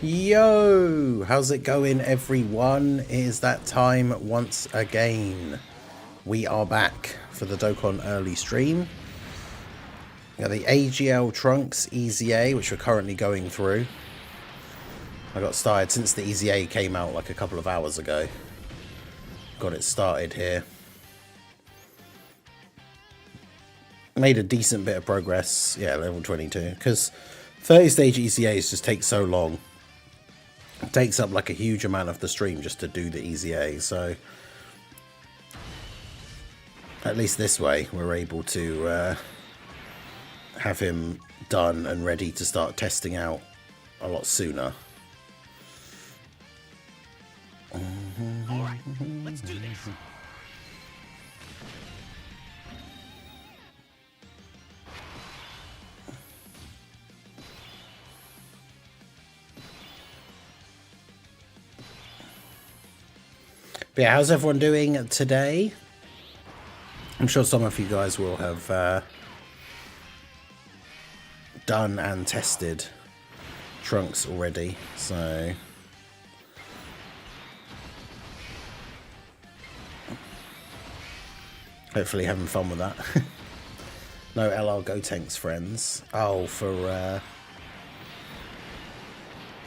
Yo, how's it going, everyone? It is that time once again. We are back for the Dokkan early stream. We got the AGL trunks EZA, which we're currently going through. I got started since the EZA came out like a couple of hours ago. Got it started here. Made a decent bit of progress. Yeah, level 22. Because 30 stage EZAs just take so long. It takes up like a huge amount of the stream just to do the EZA, so at least this way we're able to have him done and ready to start testing out a lot sooner. All right, let's do this. But yeah, how's everyone doing today? I'm sure some of you guys will have done and tested trunks already, so hopefully having fun with that. No LR Go Tanks friends. Oh, for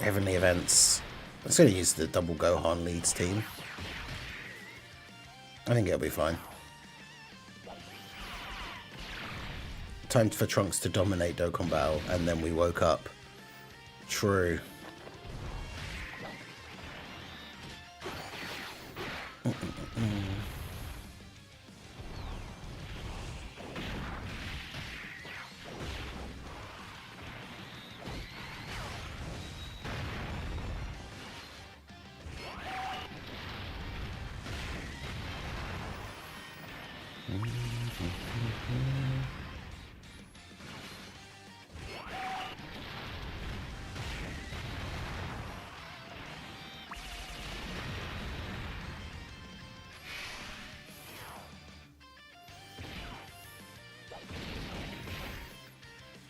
Heavenly Events. I was going to use the double Gohan leads team. I think it'll be fine. Time for Trunks to dominate Dokkan Battle, and then we woke up. True.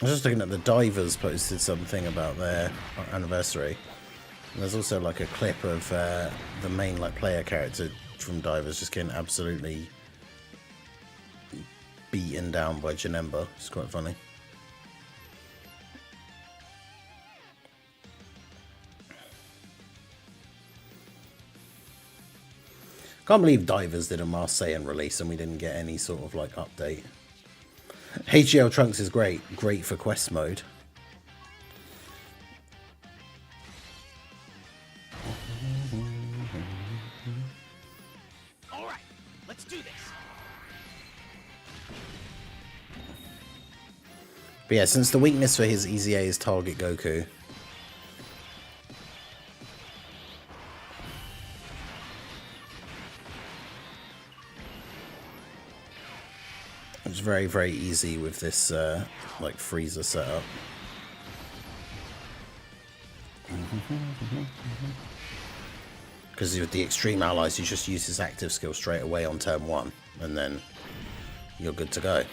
I was just looking at the Divers posted something about their anniversary. And there's also like a clip of the main like player character from Divers just getting absolutely beaten down by Janemba. It's quite funny. Can't believe Divers did a Mars Saiyan release and we didn't get any sort of like update. AGL Trunks is great for quest mode. All right, let's do this. But yeah, since the weakness for his EZA is target Goku, it's very, very easy with this like Frieza setup. Because with the extreme allies, you just use his active skill straight away on turn 1, and then you're good to go.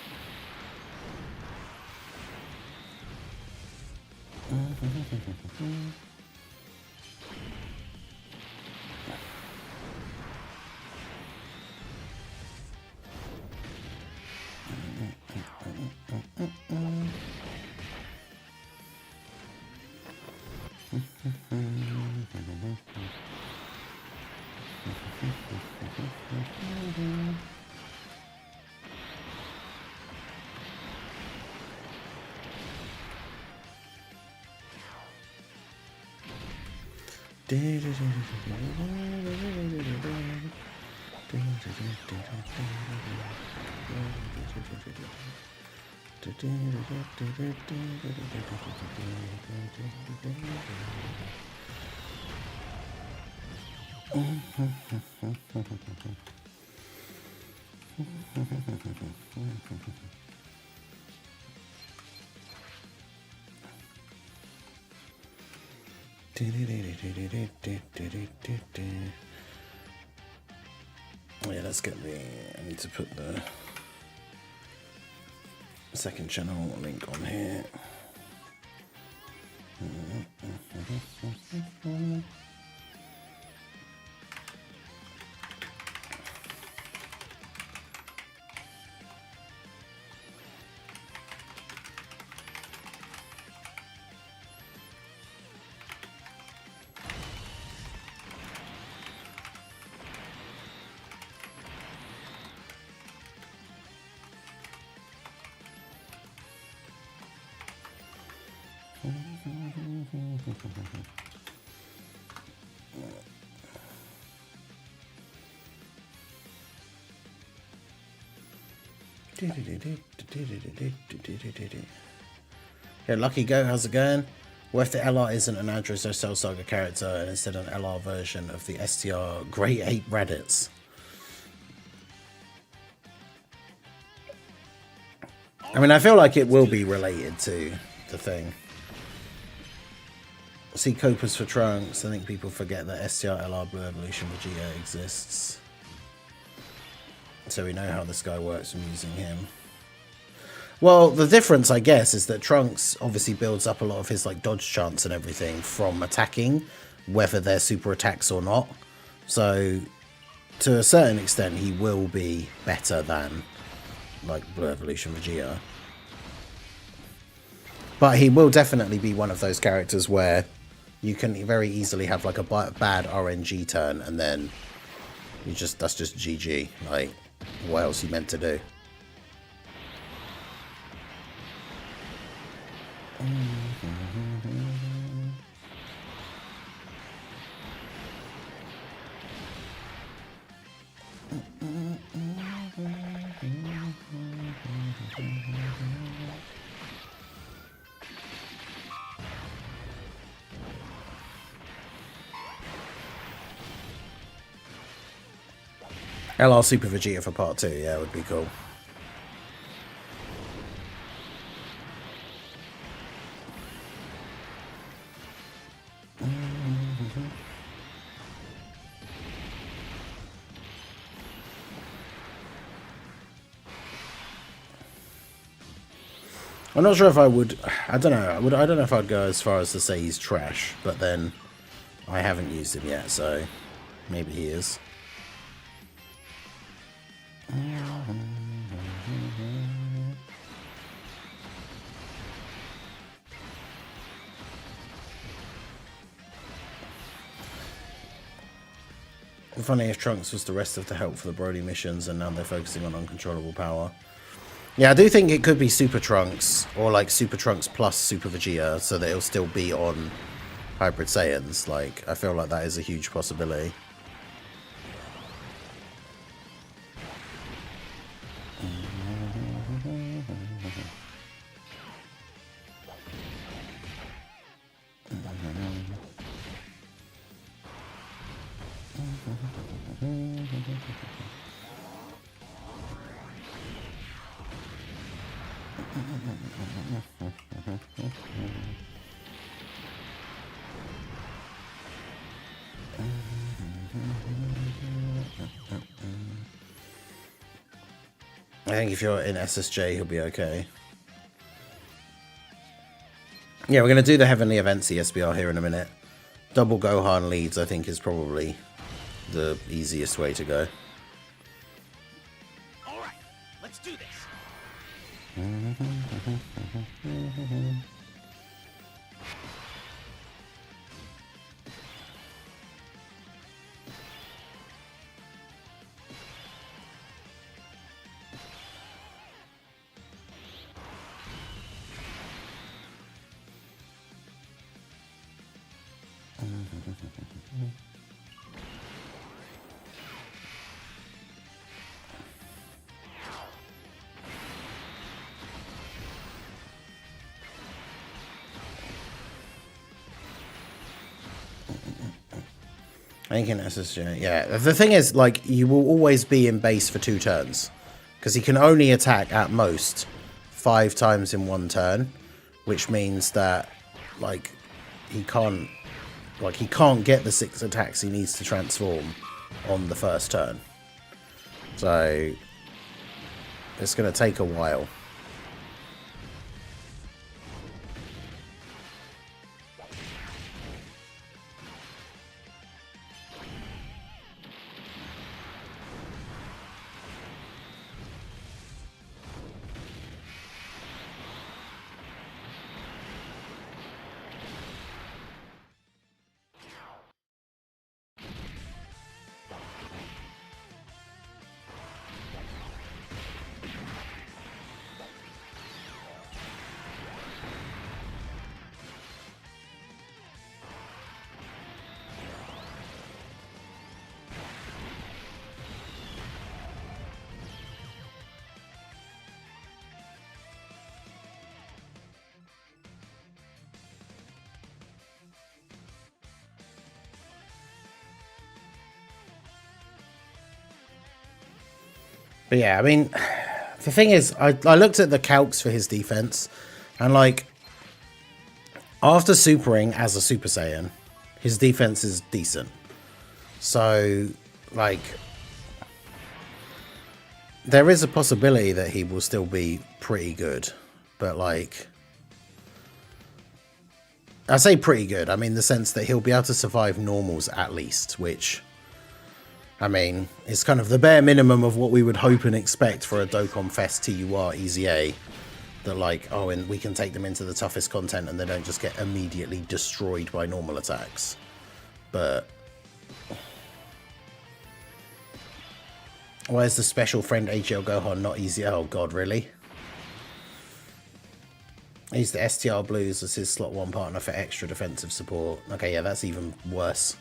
Yeah, let's get the... I need to put the second channel link on here. Yeah, Lucky Go, how's it going? What if the LR isn't an address or Cell Saga character and instead an LR version of the STR Great Ape Reddits? I mean, I feel like it will be related to the thing. See Copas for Trunks. I think people forget that STR LR Blue Evolution Vegeta exists. So we know how this guy works from using him. Well, the difference, I guess, is that Trunks obviously builds up a lot of his like dodge chance and everything from attacking, whether they're super attacks or not. So, to a certain extent, he will be better than like Blue Evolution Vegeta. But he will definitely be one of those characters where you can very easily have like a bad RNG turn and then that's just GG. Like, what else are you meant to do? LR Super Vegeta for part 2, yeah, would be cool. I'm not sure if I would. I don't know. I don't know if I'd go as far as to say he's trash, but then I haven't used him yet, so maybe he is. Funny if Trunks was the rest of the help for the Brody missions and now they're focusing on uncontrollable power. Yeah, I do think it could be Super Trunks or like Super Trunks plus Super Vegeta so that it'll still be on Hybrid Saiyans. Like, I feel like that is a huge possibility. I think if you're in SSJ, he'll be okay. Yeah, we're going to do the Heavenly Events ESBR here in a minute. Double Gohan leads, I think, is probably the easiest way to go. All right, let's do this. I think in SSJ, yeah. The thing is, like, you will always be in base for 2 turns. Because he can only attack, at most, 5 times in 1 turn. Which means that, like, he can't get the 6 attacks he needs to transform on the first turn. So, it's going to take a while. But yeah, I mean, the thing is, I looked at the calcs for his defense, and like, after supering as a Super Saiyan, his defense is decent. So, like, there is a possibility that he will still be pretty good. But, like, I say pretty good. I mean, the sense that he'll be able to survive normals at least, which, I mean, is kind of the bare minimum of what we would hope and expect for a Dokkan Fest TUR EZA. That, like, oh, and we can take them into the toughest content and they don't just get immediately destroyed by normal attacks. But why is the special friend AGL Gohan not easy? Oh god, really? He's the STR Blues as his slot 1 partner for extra defensive support. Okay, yeah, that's even worse.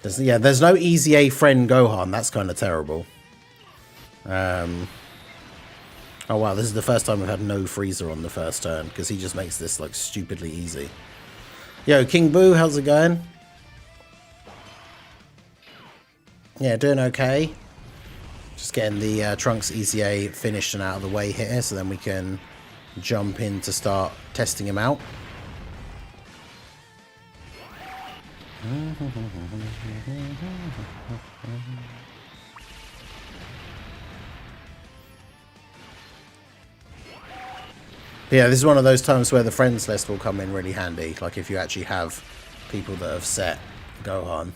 There's no EZA friend Gohan. That's kind of terrible. Oh wow, this is the first time we've had no freezer on the first turn, because he just makes this like stupidly easy. Yo, King Boo, how's it going? Yeah, doing okay. Just getting the Trunks EZA finished and out of the way here, so then we can jump in to start testing him out. Yeah, this is one of those times where the friends list will come in really handy, like if you actually have people that have set Gohan.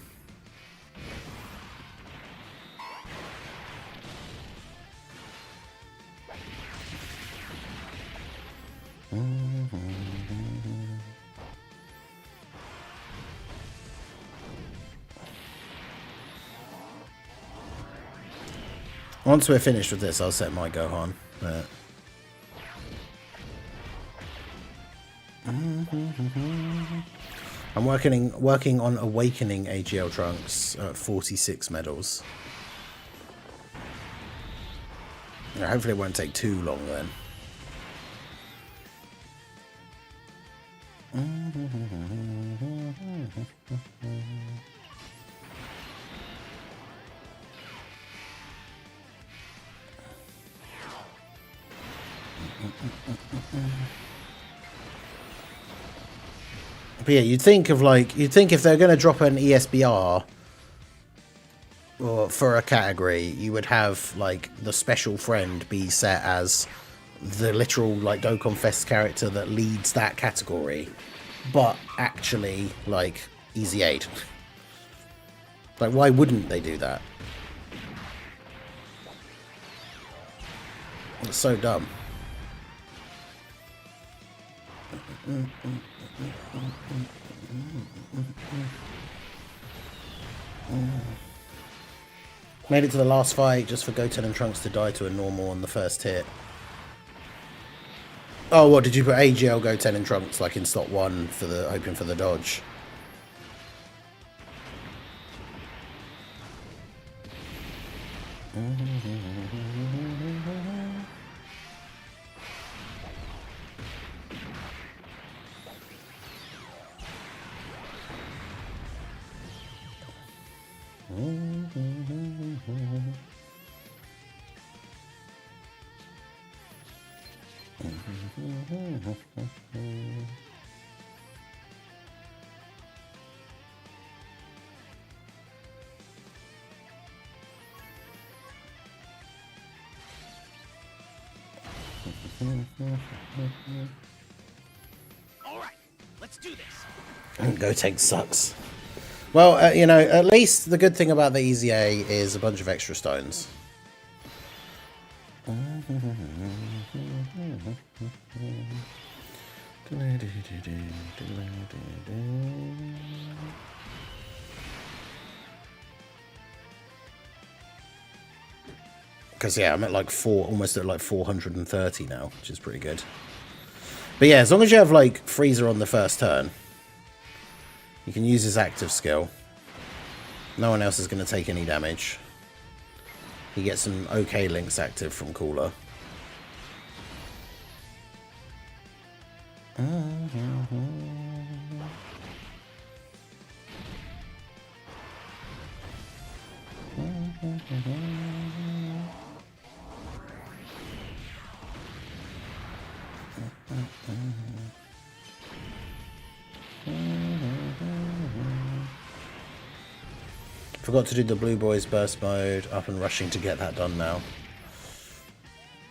Once we're finished with this, I'll set my Gohan. But I'm working on awakening AGL Trunks at 46 medals. Hopefully it won't take too long then. But yeah, you'd think if they're going to drop an ESBR or for a category, you would have like the special friend be set as the literal like Dokkan Fest character that leads that category, but actually like Easy 8. Like, why wouldn't they do that? It's so dumb. Made it to the last fight just for Goten and Trunks to die to a normal on the first hit. Oh, what did you put AGL Goten and Trunks like in slot 1 for the hoping for the dodge? All right, let's do this. Goten sucks. Well, you know, at least the good thing about the EZA is a bunch of extra stones. Because yeah, I'm at like almost at like 430 now, which is pretty good. But yeah, as long as you have like Freezer on the first turn, you can use his active skill. No one else is going to take any damage. He gets some okay links active from Cooler. Forgot to do the Blue Boys burst mode. Up and rushing to get that done now.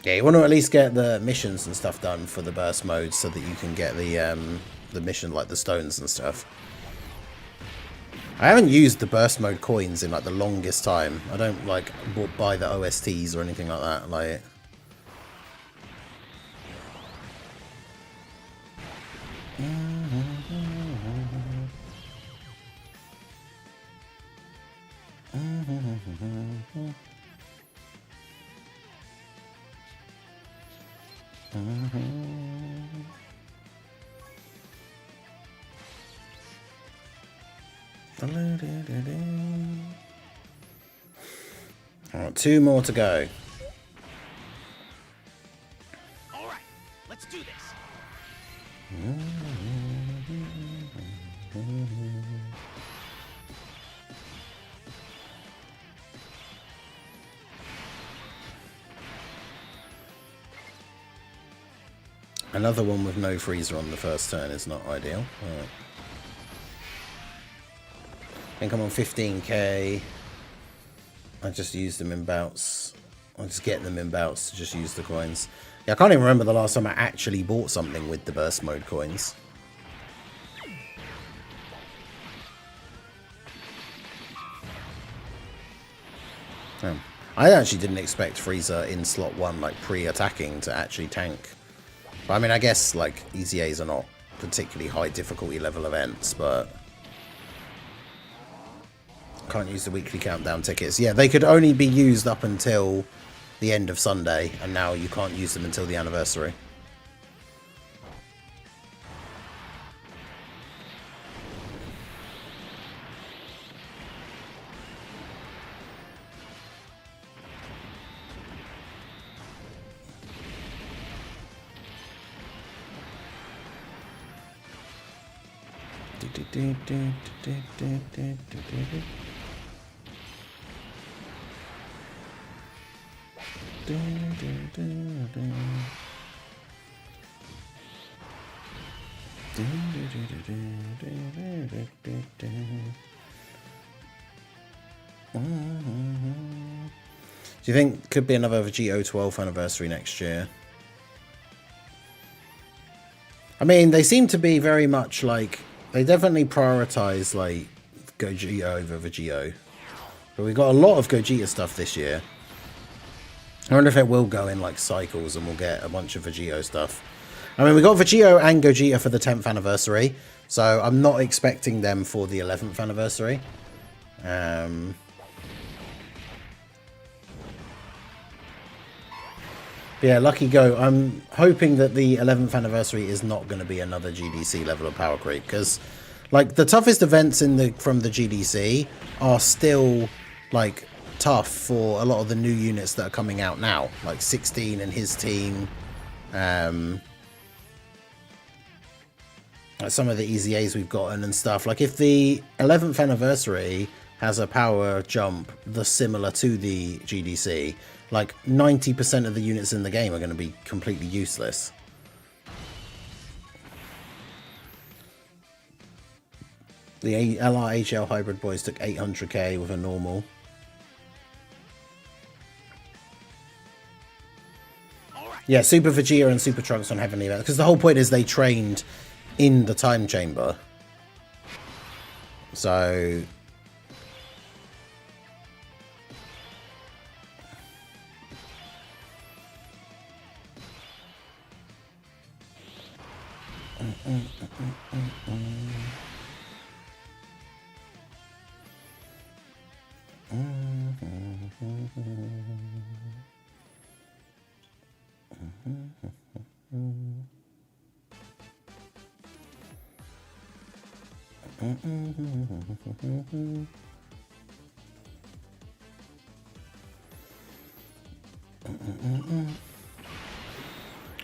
Yeah, you want to at least get the missions and stuff done for the burst mode so that you can get the mission, like the stones and stuff. I haven't used the burst mode coins in like the longest time. I don't like buy the OSTs or anything like that. Like. Alright, 2 more to go. Alright, let's do this. Another one with no freezer on the first turn is not ideal. Right. I think I'm on 15k. I just use them in bouts. I just get them in bouts to just use the coins. Yeah, I can't even remember the last time I actually bought something with the burst mode coins. I actually didn't expect Freezer in slot 1, like pre-attacking, to actually tank. But I mean, I guess like EZAs are not particularly high difficulty level events, but can't use the weekly countdown tickets. Yeah, they could only be used up until the end of Sunday, and now you can't use them until the anniversary. Do you think could be another Vegito 12th anniversary next year? I mean, they seem to be very much like, they definitely prioritize like Gogeta over Vegito. But we've got a lot of Gogeta stuff this year. I wonder if it will go in like cycles and we'll get a bunch of Vegito stuff. I mean, we got Vegito and Gogeta for the 10th anniversary, so I'm not expecting them for the 11th anniversary. Yeah, lucky go. I'm hoping that the 11th anniversary is not going to be another GDC level of power creep, because like the toughest events in from the GDC are still like tough for a lot of the new units that are coming out now, like 16 and his team. Like some of the EZAs we've gotten and stuff. Like if the 11th anniversary has a power jump that's similar to the GDC, like 90% of the units in the game are going to be completely useless. The LR AGL hybrid boys took 800k with a normal. Yeah, Super Vegeta and Super Trunks on Heavenly Events, because the whole point is they trained in the time chamber. So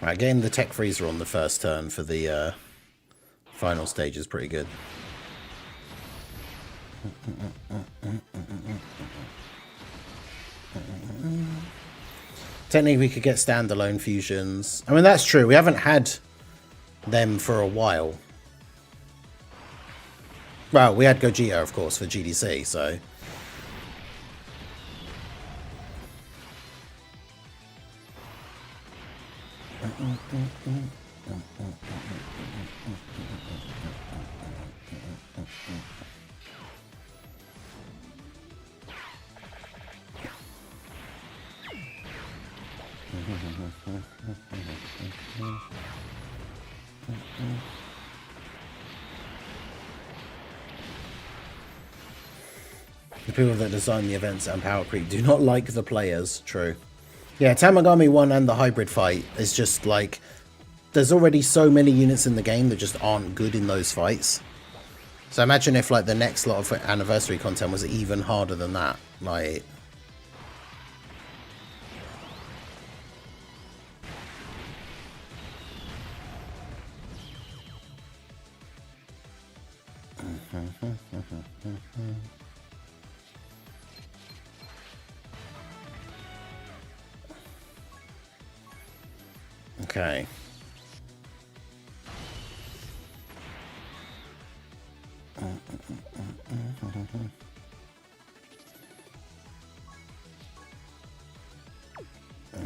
Right, getting the tech freezer on the first turn for the final stage is pretty good. Technically, we could get standalone fusions. I mean, that's true. We haven't had them for a while. Well, we had Gogeta, of course, for GDC, so... The people that design the events and Power Creep do not like the players. True. Yeah, Tamagami 1 and the hybrid fight is just like... There's already so many units in the game that just aren't good in those fights. So imagine if like the next lot of anniversary content was even harder than that. Like... Okay.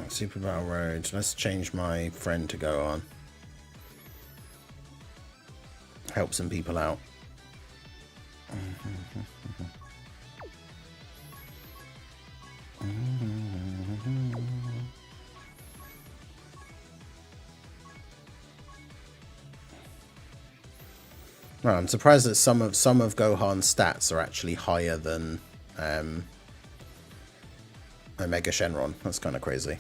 Super Battle Road. Let's change my friend to go on. Help some people out. Well, I'm surprised that some of Gohan's stats are actually higher than Omega Shenron. That's kind of crazy.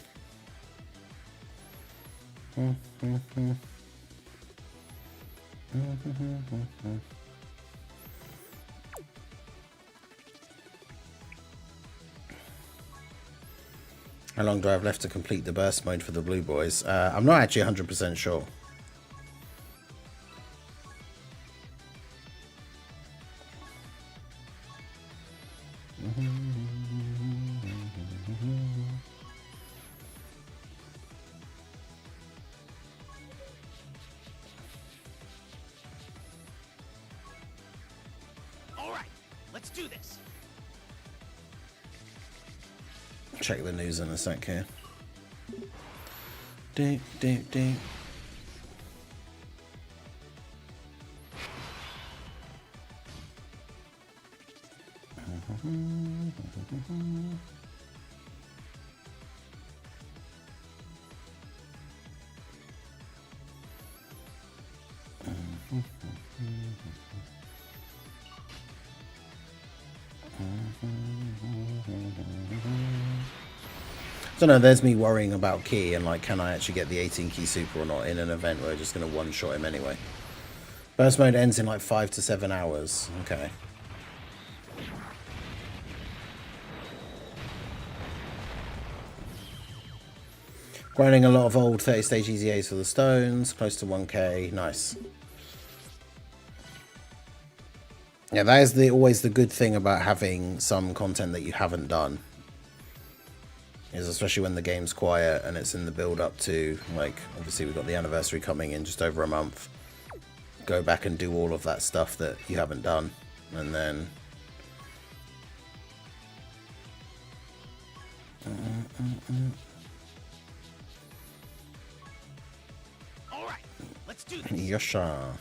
How long do I have left to complete the burst mode for the Blue Boys? I'm not actually 100% sure. Let's do this. Check the news in a sec here. Do, do, do. I don't know, there's me worrying about Key and like, can I actually get the 18 key super or not in an event where we're just going to one-shot him anyway. Burst mode ends in like 5 to 7 hours. Okay. Grinding a lot of old 30-stage EZAs for the stones, close to 1k. Nice. Yeah, that is always the good thing about having some content that you haven't done. Is especially when the game's quiet and it's in the build up to, like, obviously we've got the anniversary coming in just over a month. Go back and do all of that stuff that you haven't done, and then all right, let's do this. Yosha.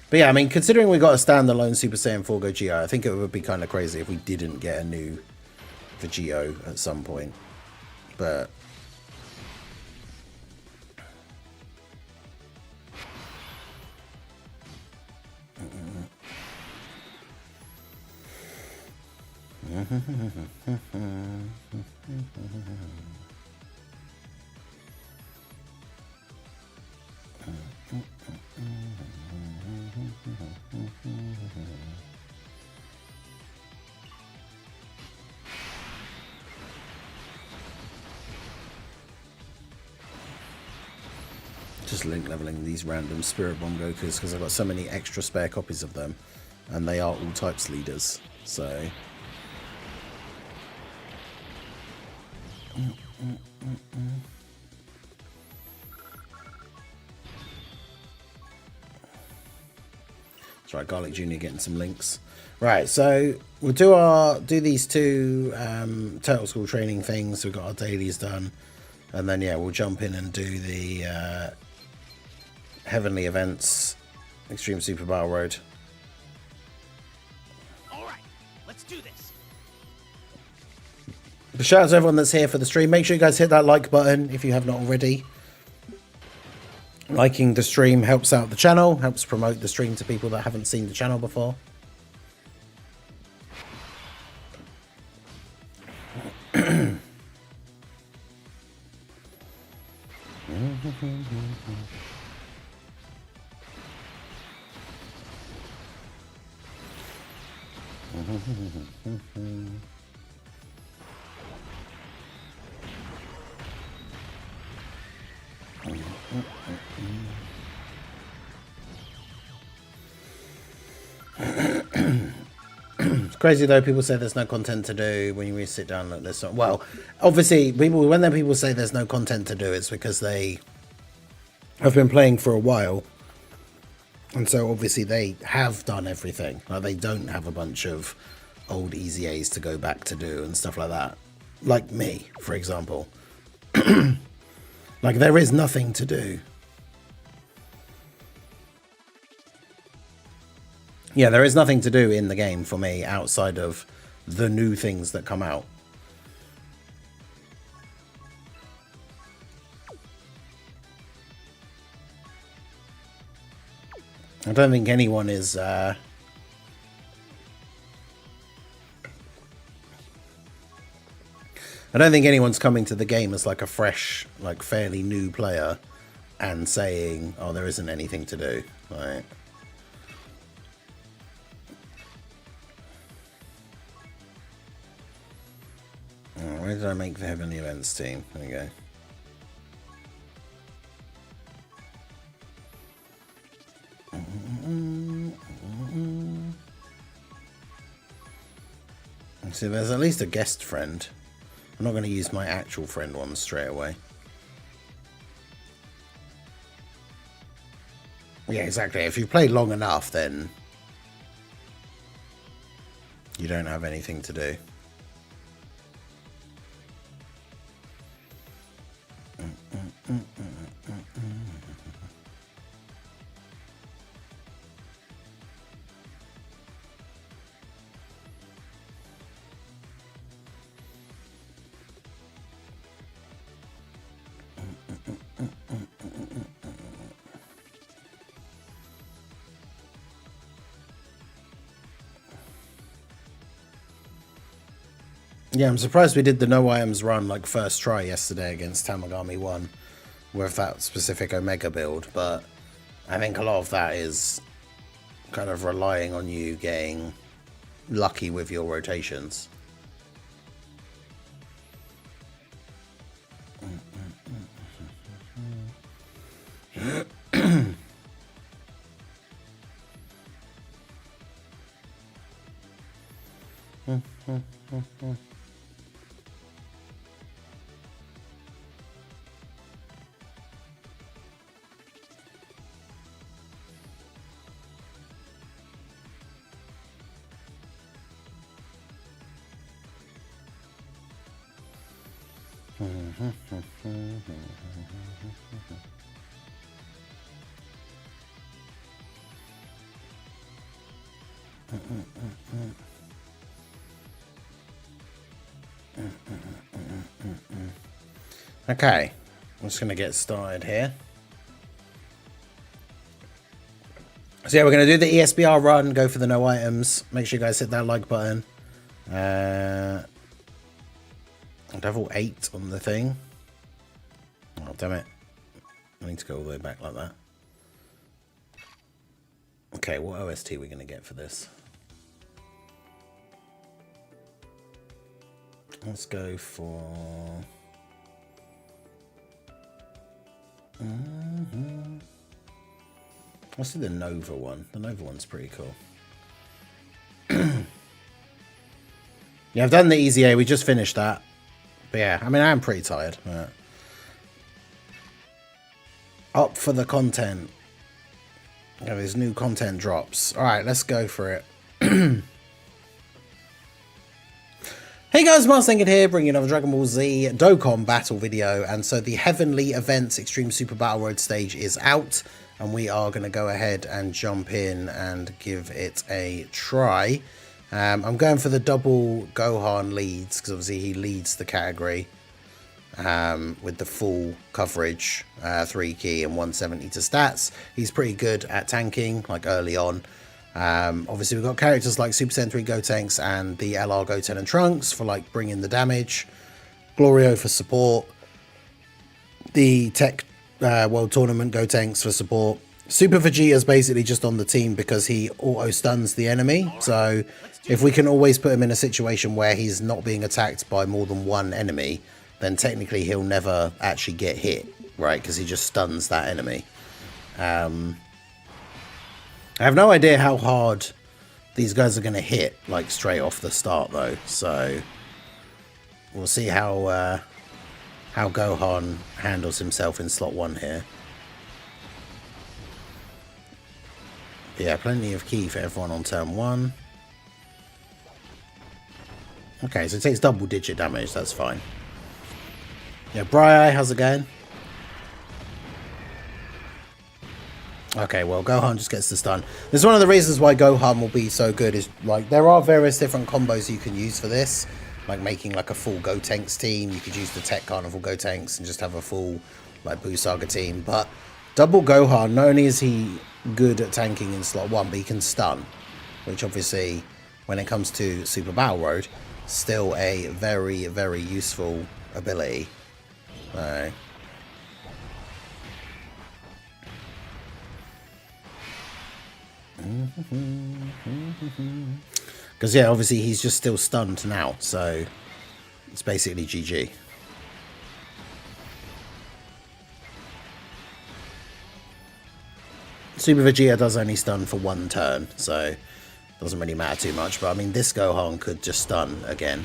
But yeah, I mean, considering we got a standalone Super Saiyan 4 Gogeta, I think it would be kind of crazy if we didn't get a new Vegito at some point. But just link leveling these random Spirit Bomb Gokus because I've got so many extra spare copies of them, and they are all types leaders, so That's right, Garlic Jr. getting some links. Right, so we'll do these two Turtle School training things. We've got our dailies done. And then, yeah, we'll jump in and do the Heavenly Events, Extreme Super Battle Road. Alright, let's do this. But shout out to everyone that's here for the stream. Make sure you guys hit that like button if you have not already. Liking the stream helps out the channel, helps promote the stream to people that haven't seen the channel before. It's crazy though, people say there's no content to do when you sit down like this. Well, obviously when people say there's no content to do, it's because they have been playing for a while, and so obviously they have done everything. Like, they don't have a bunch of old EZAs to go back to do and stuff like that, like me, for example. Like, there is nothing to do. Yeah, there is nothing to do in the game for me outside of the new things that come out. I don't think anyone is I don't think anyone's coming to the game as like a fresh, like fairly new player and saying, oh, there isn't anything to do. Right. Oh, where did I make the Heavenly Events team? There we go. See, there's at least a guest friend. I'm not going to use my actual friend ones straight away. Yeah, exactly. If you've played long enough, then you don't have anything to do. Yeah, I'm surprised we did the no items run like first try yesterday against Tamagami 1 with that specific Omega build, but I think a lot of that is kind of relying on you getting lucky with your rotations. Okay, I'm just going to get started here. So yeah, we're going to do the ESBR run, go for the no items. Make sure you guys hit that like button. Level 8 on the thing. Oh, damn it. I need to go all the way back like that. Okay, what OST are we going to get for this? Let's go for... Let's do the Nova one. The Nova one's pretty cool. Yeah, I've done the EZA. We just finished that. But yeah, I mean, I am pretty tired. Up for the content. There's new content drops. Alright, let's go for it. Hey guys, Mars Thinking here, bringing another Dragon Ball Z Dokkan battle video. And so the Heavenly Events Extreme Super Battle Road stage is out. And we are going to go ahead and jump in and give it a try. I'm going for the double Gohan leads, because obviously he leads the category with the full coverage, 3 key and 170 to stats. He's pretty good at tanking, like early on. Obviously we've got characters like Super Saiyan 3 Gotenks and the LR Goten and Trunks for like bringing the damage, Glorio for support, the Tech World Tournament Gotenks for support. Super Vegeta's basically just on the team because he auto stuns the enemy, so if we can always put him in a situation where he's not being attacked by more than one enemy, then technically he'll never actually get hit, right, because he just stuns that enemy. I have no idea how hard these guys are going to hit, like, straight off the start, though. So we'll see how Gohan handles himself in slot 1 here. But yeah, plenty of key for everyone on turn 1. Okay, so it takes double-digit damage. That's fine. Yeah, Bri, how's it going? Okay, well, Gohan just gets the stun. This is one of the reasons why Gohan will be so good is, like, there are various different combos you can use for this. Like, making, like, a full Gotenks team. You could use the Tech Carnival Gotenks and just have a full, like, Buu Saga team. But double Gohan, not only is he good at tanking in slot 1, but he can stun. Which, obviously, when it comes to Super Battle Road, still a very, very useful ability. So because yeah, obviously he's just still stunned now, so it's basically GG. Super Vegeta does only stun for 1 turn, so it doesn't really matter too much, but I mean this Gohan could just stun again.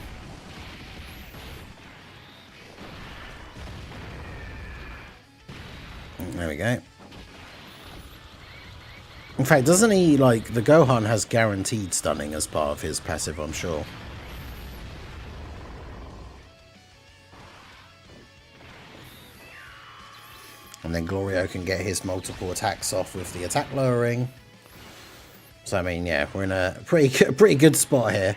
There we go. In fact, doesn't he, like, the Gohan has guaranteed stunning as part of his passive, I'm sure. And then Glorio can get his multiple attacks off with the attack lowering. So, I mean, yeah, we're in a pretty good spot here.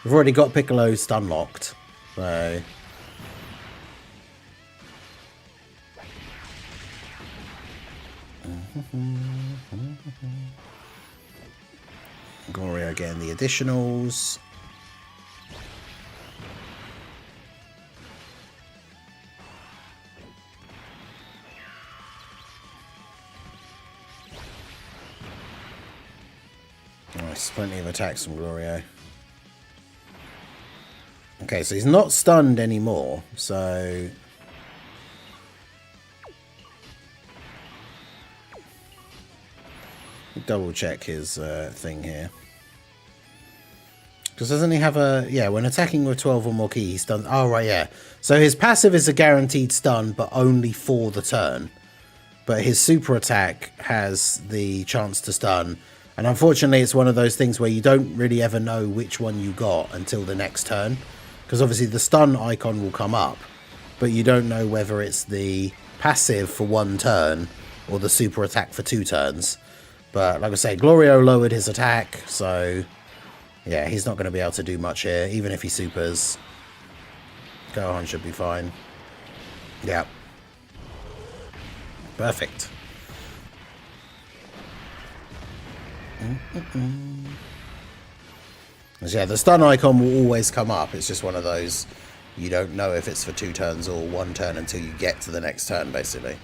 We've already got Piccolo stun locked, so Glorio getting the additionals. Nice, plenty of attacks from Glorio. Okay, so he's not stunned anymore, so double check his thing here. Because doesn't he have a... Yeah, when attacking with 12 or more key, he's stunned. Oh, right, yeah. So his passive is a guaranteed stun, but only for the turn. But his super attack has the chance to stun. And unfortunately, it's one of those things where you don't really ever know which one you got until the next turn. Because obviously the stun icon will come up, but you don't know whether it's the passive for 1 turn or the super attack for 2 turns. But like I say, Glorio lowered his attack, so yeah, he's not going to be able to do much here, even if he supers. Gohan should be fine. Yeah. Perfect. So yeah, the stun icon will always come up. It's just one of those, you don't know if it's for 2 turns or 1 turn until you get to the next turn, basically.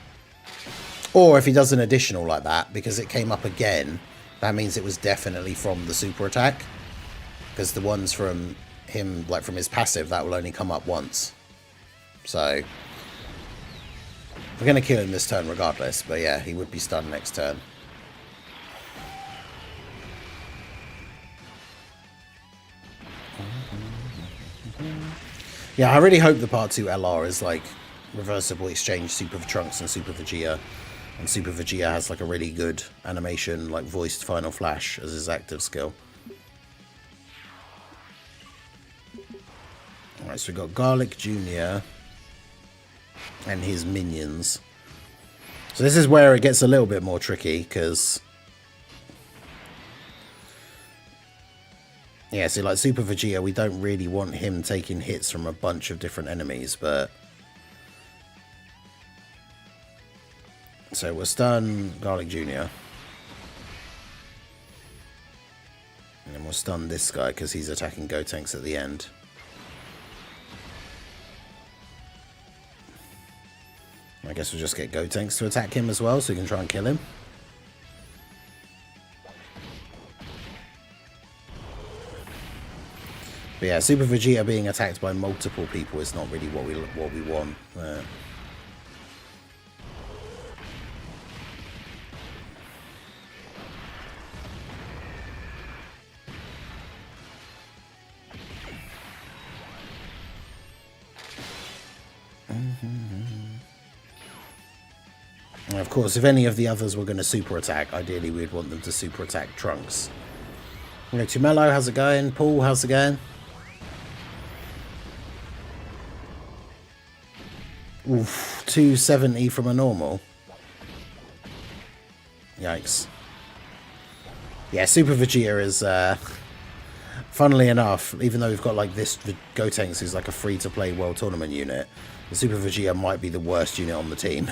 Or if he does an additional like that, because it came up again, that means it was definitely from the super attack. Because the ones from him, like from his passive, that will only come up once. So we're going to kill him this turn regardless, but yeah, he would be stunned next turn. Yeah, I really hope the Part 2 LR is like reversible exchange Super Trunks and Super Vegeta. And Super Vegeta has like a really good animation, like voiced Final Flash as his active skill. Alright, so we've got Garlic Jr. and his minions. So this is where it gets a little bit more tricky, because... yeah, see, like Super Vegeta, we don't really want him taking hits from a bunch of different enemies, but... so we'll stun Garlic Jr. And then we'll stun this guy, because he's attacking Gotenks at the end. I guess we'll just get Gotenks to attack him as well, so we can try and kill him. But yeah, Super Vegeta being attacked by multiple people is not really what we want. And of course, if any of the others were going to super attack, ideally we'd want them to super attack Trunks. You know, Tumelo, how's it going? Paul, how's it going? Oof, 270 from a normal. Yikes. Yeah, Super Vegeta is, funnily enough, even though we've got like this Gotenks who's like a free-to-play World Tournament unit, the Super Vegeta might be the worst unit on the team.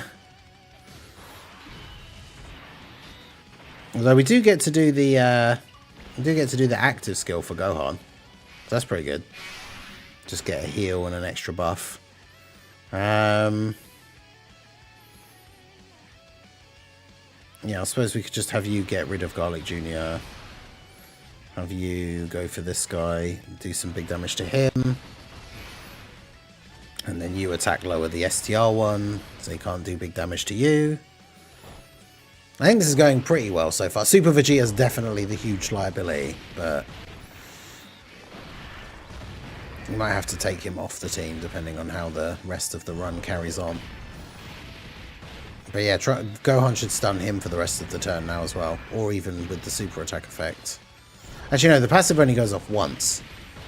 Although we do get to do the active skill for Gohan. So that's pretty good. Just get a heal and an extra buff. Yeah, I suppose we could just have you get rid of Garlic Jr. Have you go for this guy, do some big damage to him. And then you attack lower the STR one, so he can't do big damage to you. I think this is going pretty well so far. Super Vegeta is definitely the huge liability, but you might have to take him off the team depending on how the rest of the run carries on. But yeah, Gohan should stun him for the rest of the turn now as well, or even with the super attack effect. Actually, no, the passive only goes off once,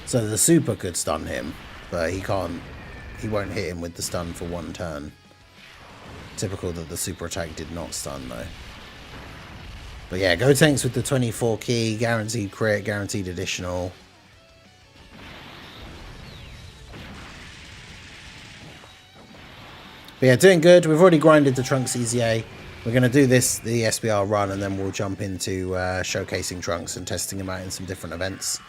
so the super could stun him, but he can't. He won't hit him with the stun for one turn. Typical that the super attack did not stun though. But yeah, Gotenks with the 24 key, guaranteed crit, guaranteed additional. But yeah, doing good. We've already grinded the Trunks EZA. We're going to do the ESBR run, and then we'll jump into showcasing Trunks and testing him out in some different events.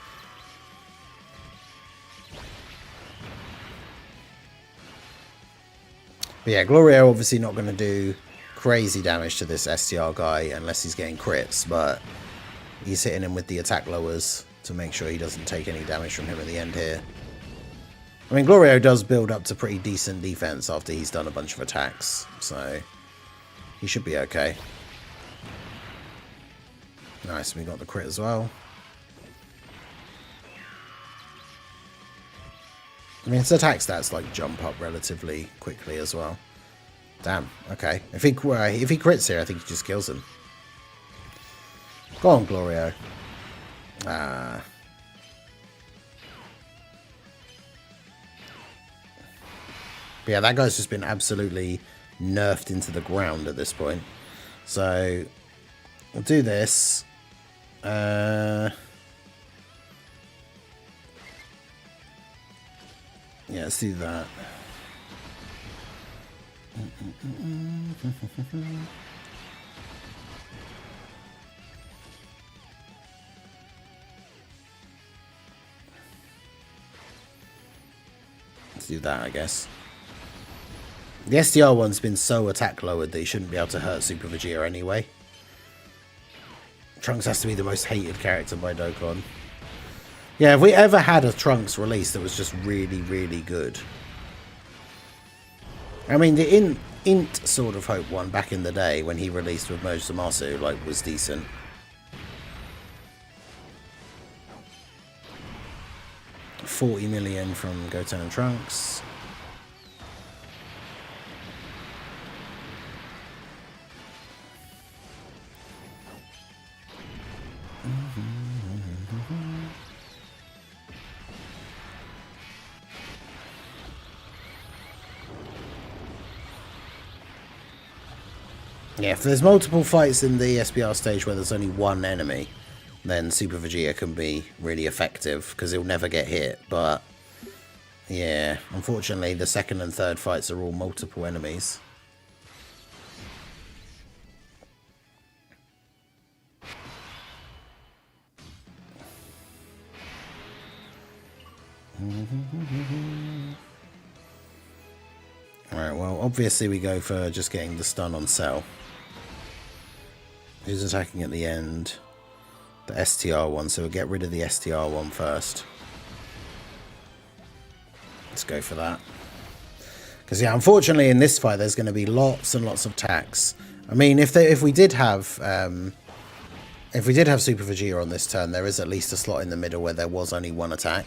But yeah, Glorio obviously not going to do crazy damage to this STR guy unless he's getting crits, but he's hitting him with the attack lowers to make sure he doesn't take any damage from him at the end here. I mean, Glorio does build up to pretty decent defense after he's done a bunch of attacks, so he should be okay. Nice, we got the crit as well. I mean, his attack stats like jump up relatively quickly as well. Damn, okay. If he crits here, I think he just kills him. Go on, Glorio. Ah. But yeah, that guy's just been absolutely nerfed into the ground at this point. So, we'll do this. Yeah, let's do that. Let's do that, I guess. The STR one's been so attack lowered that he shouldn't be able to hurt Super Vegeta anyway. Trunks has to be the most hated character by Dokkan. Yeah, if we ever had a Trunks release that was just really, really good. I mean, the Int Sword of Hope one back in the day when he released with Mozomasu, like, was decent. $40 million from Goten and Trunks. Yeah, if there's multiple fights in the ESBR stage where there's only one enemy, then Super Vegeta can be really effective because he'll never get hit. But yeah, unfortunately, the second and third fights are all multiple enemies. Alright, well, obviously we go for just getting the stun on Cell. Who's attacking at the end? The STR one, so we'll get rid of the STR one first. Let's go for that. Because, yeah, unfortunately in this fight there's going to be lots and lots of attacks. I mean, if we did have Super Vegeta on this turn, there is at least a slot in the middle where there was only one attack.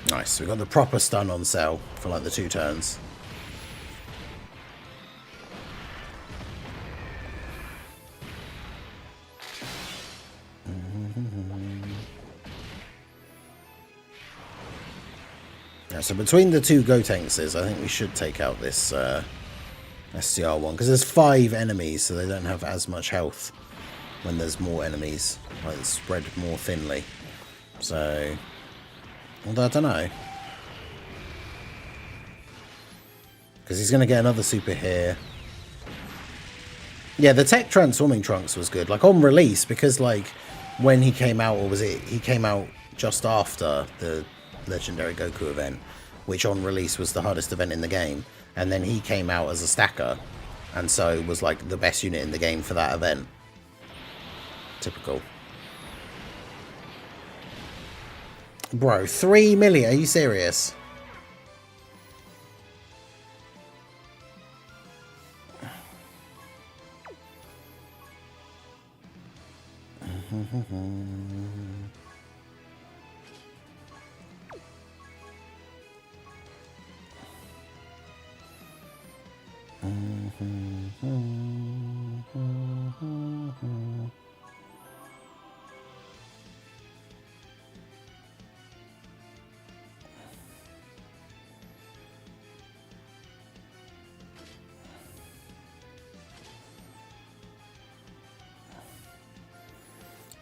Nice, we got the proper stun on Cell for like the 2 turns. Yeah, so between the 2 Gotenks, I think we should take out this STR one, because there's 5 enemies, so they don't have as much health when there's more enemies, like it's spread more thinly. So, although I don't know, because he's going to get another super here. Yeah, the tech transforming Trunks was good, like on release, because like when he came out, or was it, he came out just after the Legendary Goku event, which on release was the hardest event in the game, and then he came out as a stacker, and so was like the best unit in the game for that event. Typical. Bro, 3 million? Are you serious?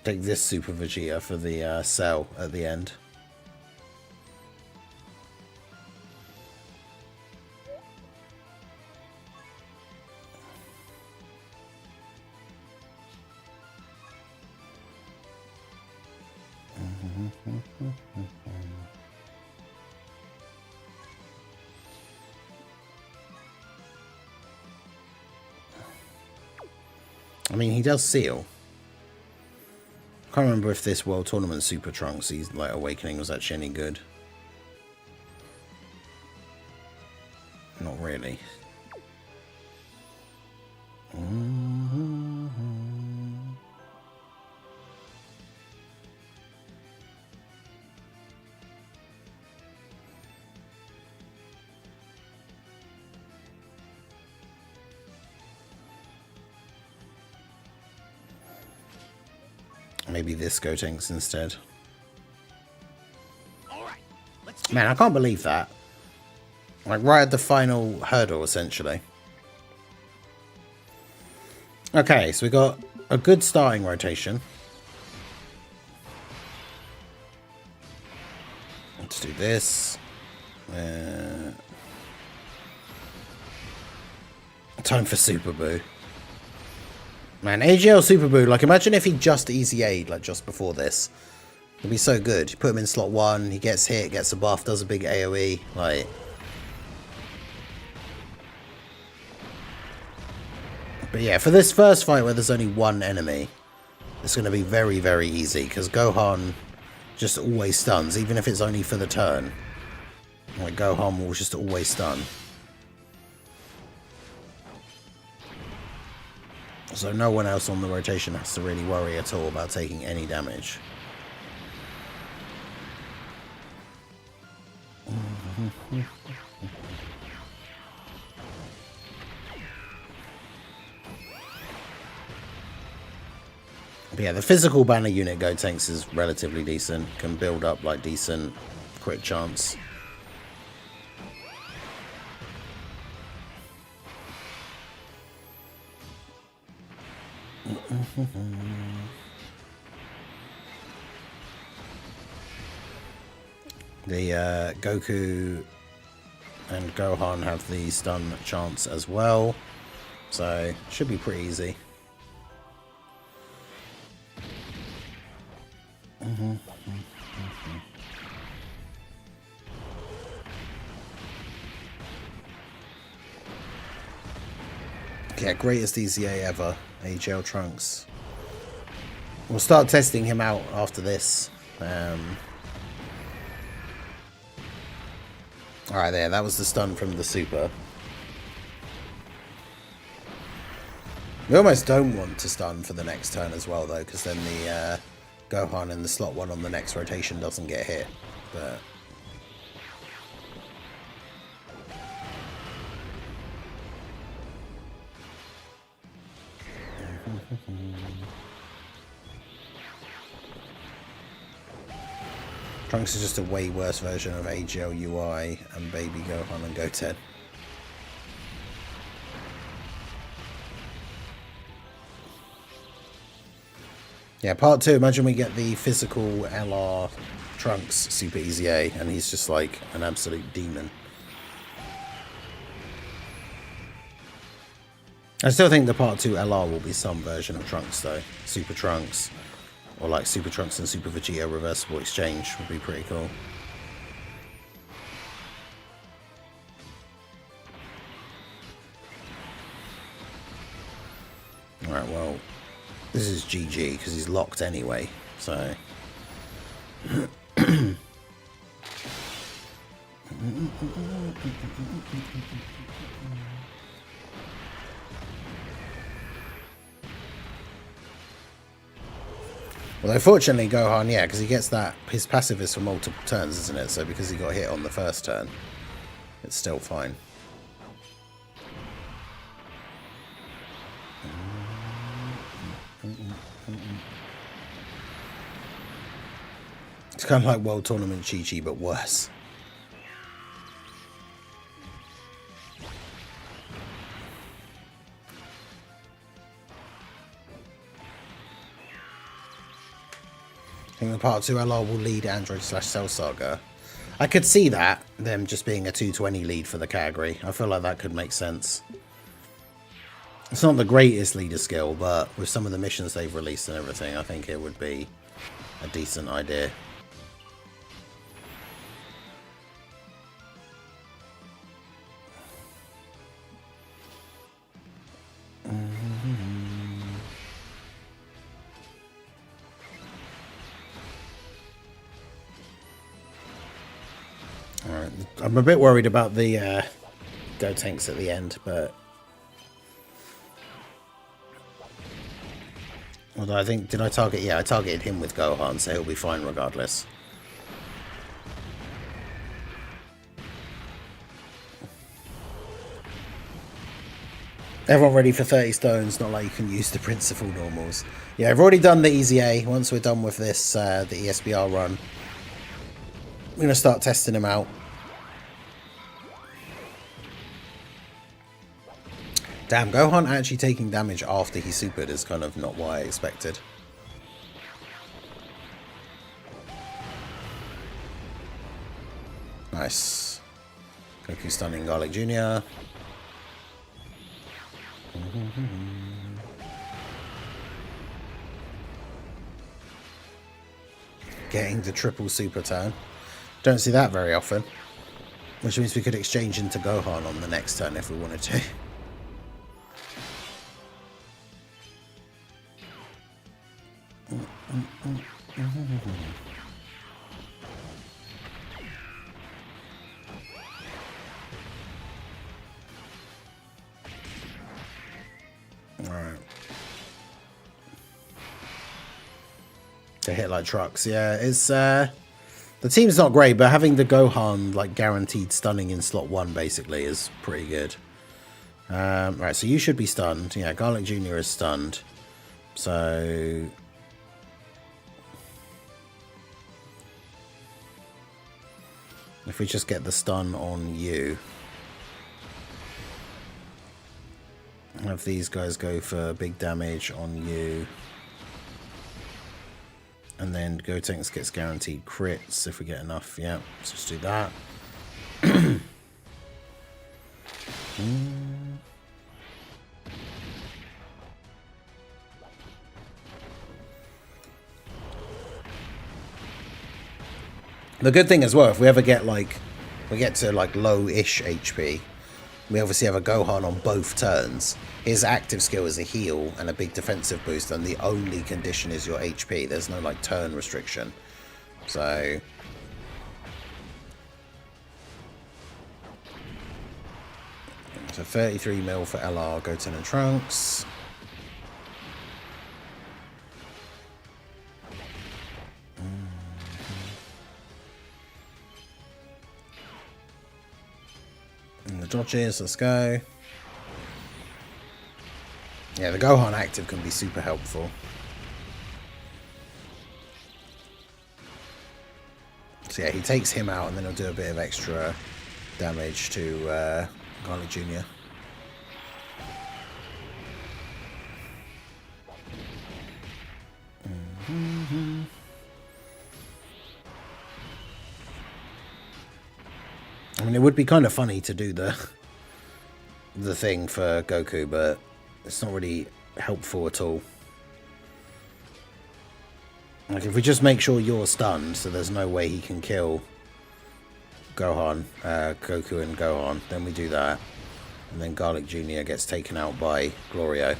Take this Super Vegeta for the Cell at the end. I mean, he does seal. I can't remember if this World Tournament Super Trunks, he's like Awakening, was actually any good. Not really. Maybe this Gotenks instead. Man, I can't believe that. Like, right at the final hurdle, essentially. Okay, so we got a good starting rotation. Let's do this. Time for Super Boo. Man, AGL Super Boo, like, imagine if he just EZA'd, like, just before this. It'd be so good. You put him in slot 1, he gets hit, gets a buff, does a big AoE, like... But yeah, for this first fight where there's only one enemy, it's going to be very, very easy, because Gohan just always stuns, even if it's only for the turn. Like, Gohan will just always stun. So no one else on the rotation has to really worry at all about taking any damage. Yeah, the physical banner unit Gotenks is relatively decent. Can build up like decent quick chance. The Goku and Gohan have the stun chance as well, so should be pretty easy. Yeah, greatest EZA ever, AGL Trunks. We'll start testing him out after this. Alright, there, that was the stun from the super. We almost don't want to stun for the next turn as well, though, because then the Gohan in the slot 1 on the next rotation doesn't get hit. But Trunks is just a way worse version of AGL UI and Baby Gohan and Goten. Yeah, part 2, imagine we get the physical LR Trunks Super EZA and he's just like an absolute demon. I still think the part 2 LR will be some version of Trunks though. Super Trunks. Or like Super Trunks and Super Vegeta reversible exchange would be pretty cool. Alright, well, this is GG because he's locked anyway, so... Well, unfortunately, Gohan, yeah, because he gets that, his passive is for multiple turns, isn't it? So because he got hit on the first turn, it's still fine. It's kind of like World Tournament Chi-Chi, but worse. I think the part 2 LR will lead Android / Cell Saga. I could see that, them just being a 220 lead for the category. I feel like that could make sense. It's not the greatest leader skill, but with some of the missions they've released and everything, I think it would be a decent idea. Alright, I'm a bit worried about the Gotenks at the end, but... Although I think, did I target? Yeah, I targeted him with Gohan, so he'll be fine regardless. Everyone ready for 30 stones, not like you can use the principal normals. Yeah, I've already done the EZA. Once we're done with this, the ESBR run, I'm going to start testing him out. Damn, Gohan actually taking damage after he supered is kind of not what I expected. Nice. Goku stunning Garlic Jr. Getting the triple super turn. Don't see that very often. Which means we could exchange into Gohan on the next turn if we wanted to. Alright. To hit like trucks, yeah. It's the team's not great, but having the Gohan like guaranteed stunning in slot 1 basically is pretty good. Right, so you should be stunned. Yeah, Garlic Jr. is stunned. So If we just get the stun on you. Have these guys go for big damage on you. And then Gotenks gets guaranteed crits if we get enough. Yeah, let's just do that. The good thing as well, if we ever get like, we get to like low-ish HP, we obviously have a Gohan on both turns. His active skill is a heal and a big defensive boost, and the only condition is your HP. There's no like turn restriction. So 33 mil for LR, Goten and Trunks. And the dodges, let's go. Yeah, the Gohan active can be super helpful. So yeah, he takes him out and then he'll do a bit of extra damage to Garlic Jr. I mean, it would be kind of funny to do the thing for Goku, but it's not really helpful at all. Like, if we just make sure you're stunned, so there's no way he can kill Goku and Gohan, then we do that. And then Garlic Jr. gets taken out by Glorio.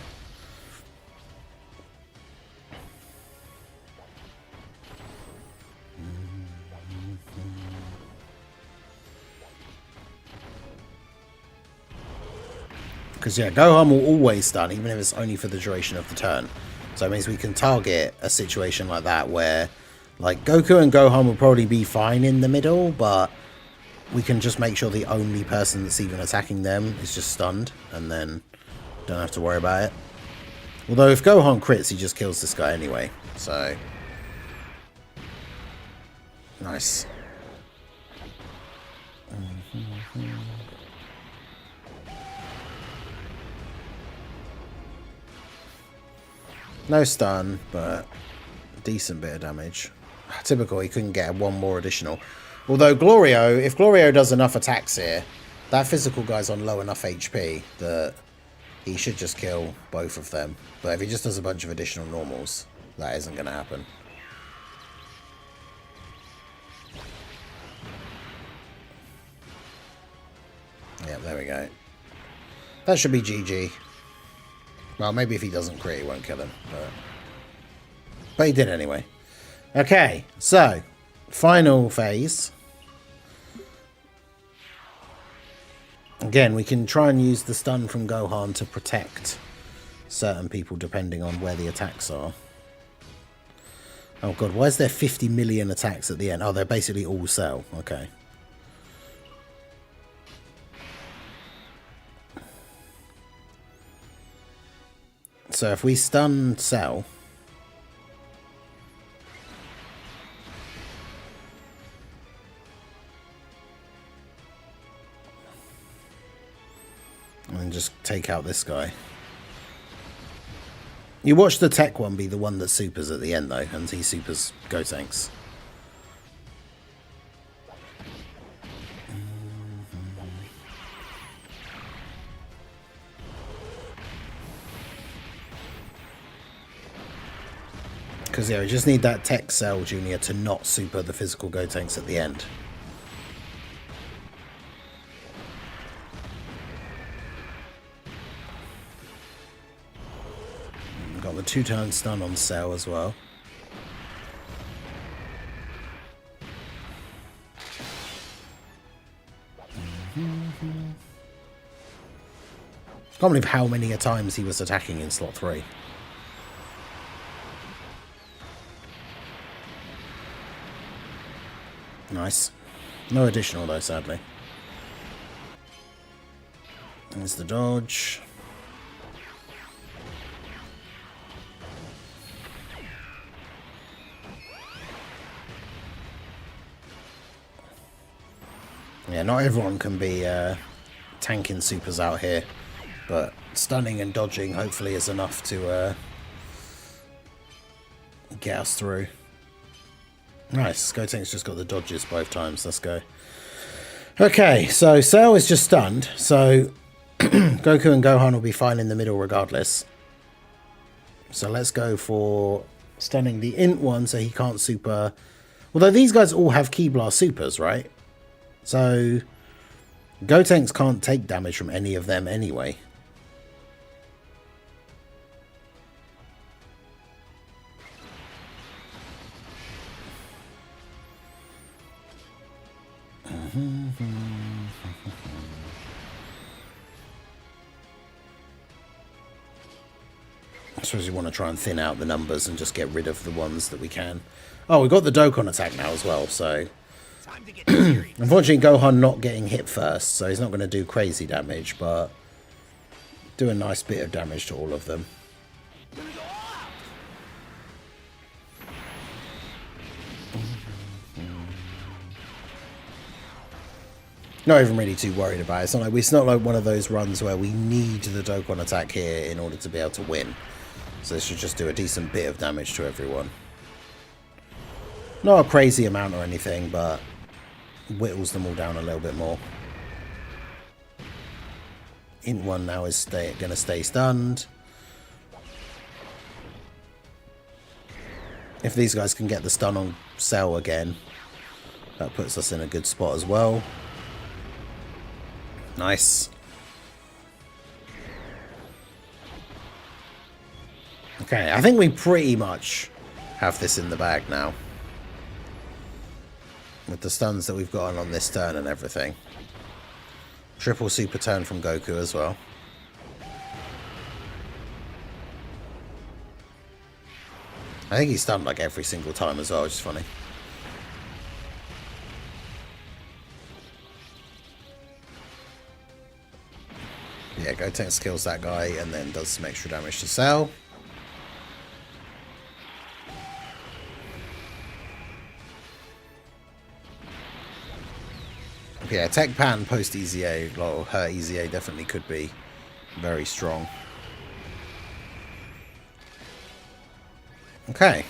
Because, yeah, Gohan will always stun, even if it's only for the duration of the turn. So it means we can target a situation like that where, like, Goku and Gohan will probably be fine in the middle, but we can just make sure the only person that's even attacking them is just stunned, and then don't have to worry about it. Although if Gohan crits, he just kills this guy anyway, so... Nice. No stun, but decent bit of damage. Typical, he couldn't get one more additional. Although Glorio, if Glorio does enough attacks here, that physical guy's on low enough HP that he should just kill both of them. But if he just does a bunch of additional normals, that isn't going to happen. Yeah, there we go. That should be GG. Well, maybe if he doesn't crit, he won't kill him. But he did anyway. Okay, so, final phase. Again, we can try and use the stun from Gohan to protect certain people depending on where the attacks are. Oh god, why is there 50 million attacks at the end? Oh, they're basically all Cell. Okay. So if we stun Cell... and just take out this guy. You watch the tech one be the one that supers at the end though, and he supers Gotenks. Because yeah, we just need that tech Cell Jr. to not super the physical Gotenks at the end. Got the 2-turn stun on Cell as well. Can't believe how many times he was attacking in slot 3. Nice. No additional though, sadly. There's the dodge. Yeah, not everyone can be tanking supers out here, but stunning and dodging hopefully is enough to get us through. Nice, Gotenks just got the dodges both times, let's go. Okay, so Cell is just stunned, so Goku and Gohan will be fine in the middle regardless. So let's go for stunning the Int one so he can't super... Although these guys all have Ki Blast supers, right? So Gotenks can't take damage from any of them anyway. I suppose we want to try and thin out the numbers and just get rid of the ones that we can. Oh, we've got the Dokkan attack now as well, so... Unfortunately, Gohan not getting hit first, so he's not going to do crazy damage, but do a nice bit of damage to all of them. Not even really too worried about it. It's not like one of those runs where we need the Dokkan attack here in order to be able to win. So this should just do a decent bit of damage to everyone. Not a crazy amount or anything, but whittles them all down a little bit more. Int 1 now is going to stay stunned. If these guys can get the stun on Cell again, that puts us in a good spot as well. Nice. Okay, I think we pretty much have this in the bag now. With the stuns that we've got on this turn and everything. Triple super turn from Goku as well. I think he's stunned like every single time as well, which is funny. Yeah, Gotenks kills that guy and then does some extra damage to Cell. Yeah, Tech Pan post EZA, well, her EZA definitely could be very strong. Okay.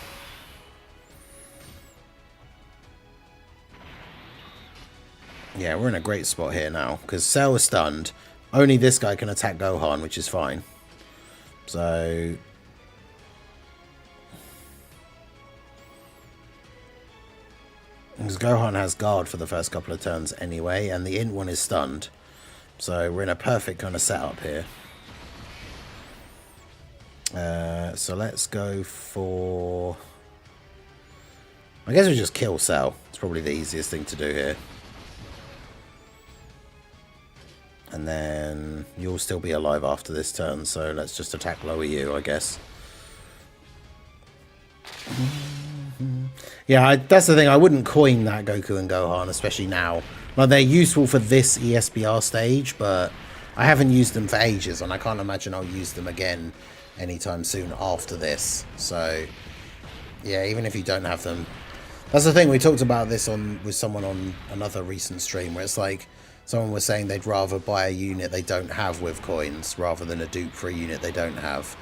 Yeah, we're in a great spot here now, because Cell is stunned. Only this guy can attack Gohan, which is fine. So... because Gohan has guard for the first couple of turns anyway, and the Int one is stunned. So we're in a perfect kind of setup here. So let's go for... I guess we just kill Cell. It's probably the easiest thing to do here. And then you'll still be alive after this turn, so let's just attack lower you, I guess. Yeah, that's the thing. I wouldn't coin that Goku and Gohan, especially now. Like, they're useful for this ESBR stage, but I haven't used them for ages, and I can't imagine I'll use them again anytime soon after this. So, yeah, even if you don't have them... That's the thing. We talked about this with someone on another recent stream, where it's like, someone was saying they'd rather buy a unit they don't have with coins, rather than a dupe for a unit they don't have.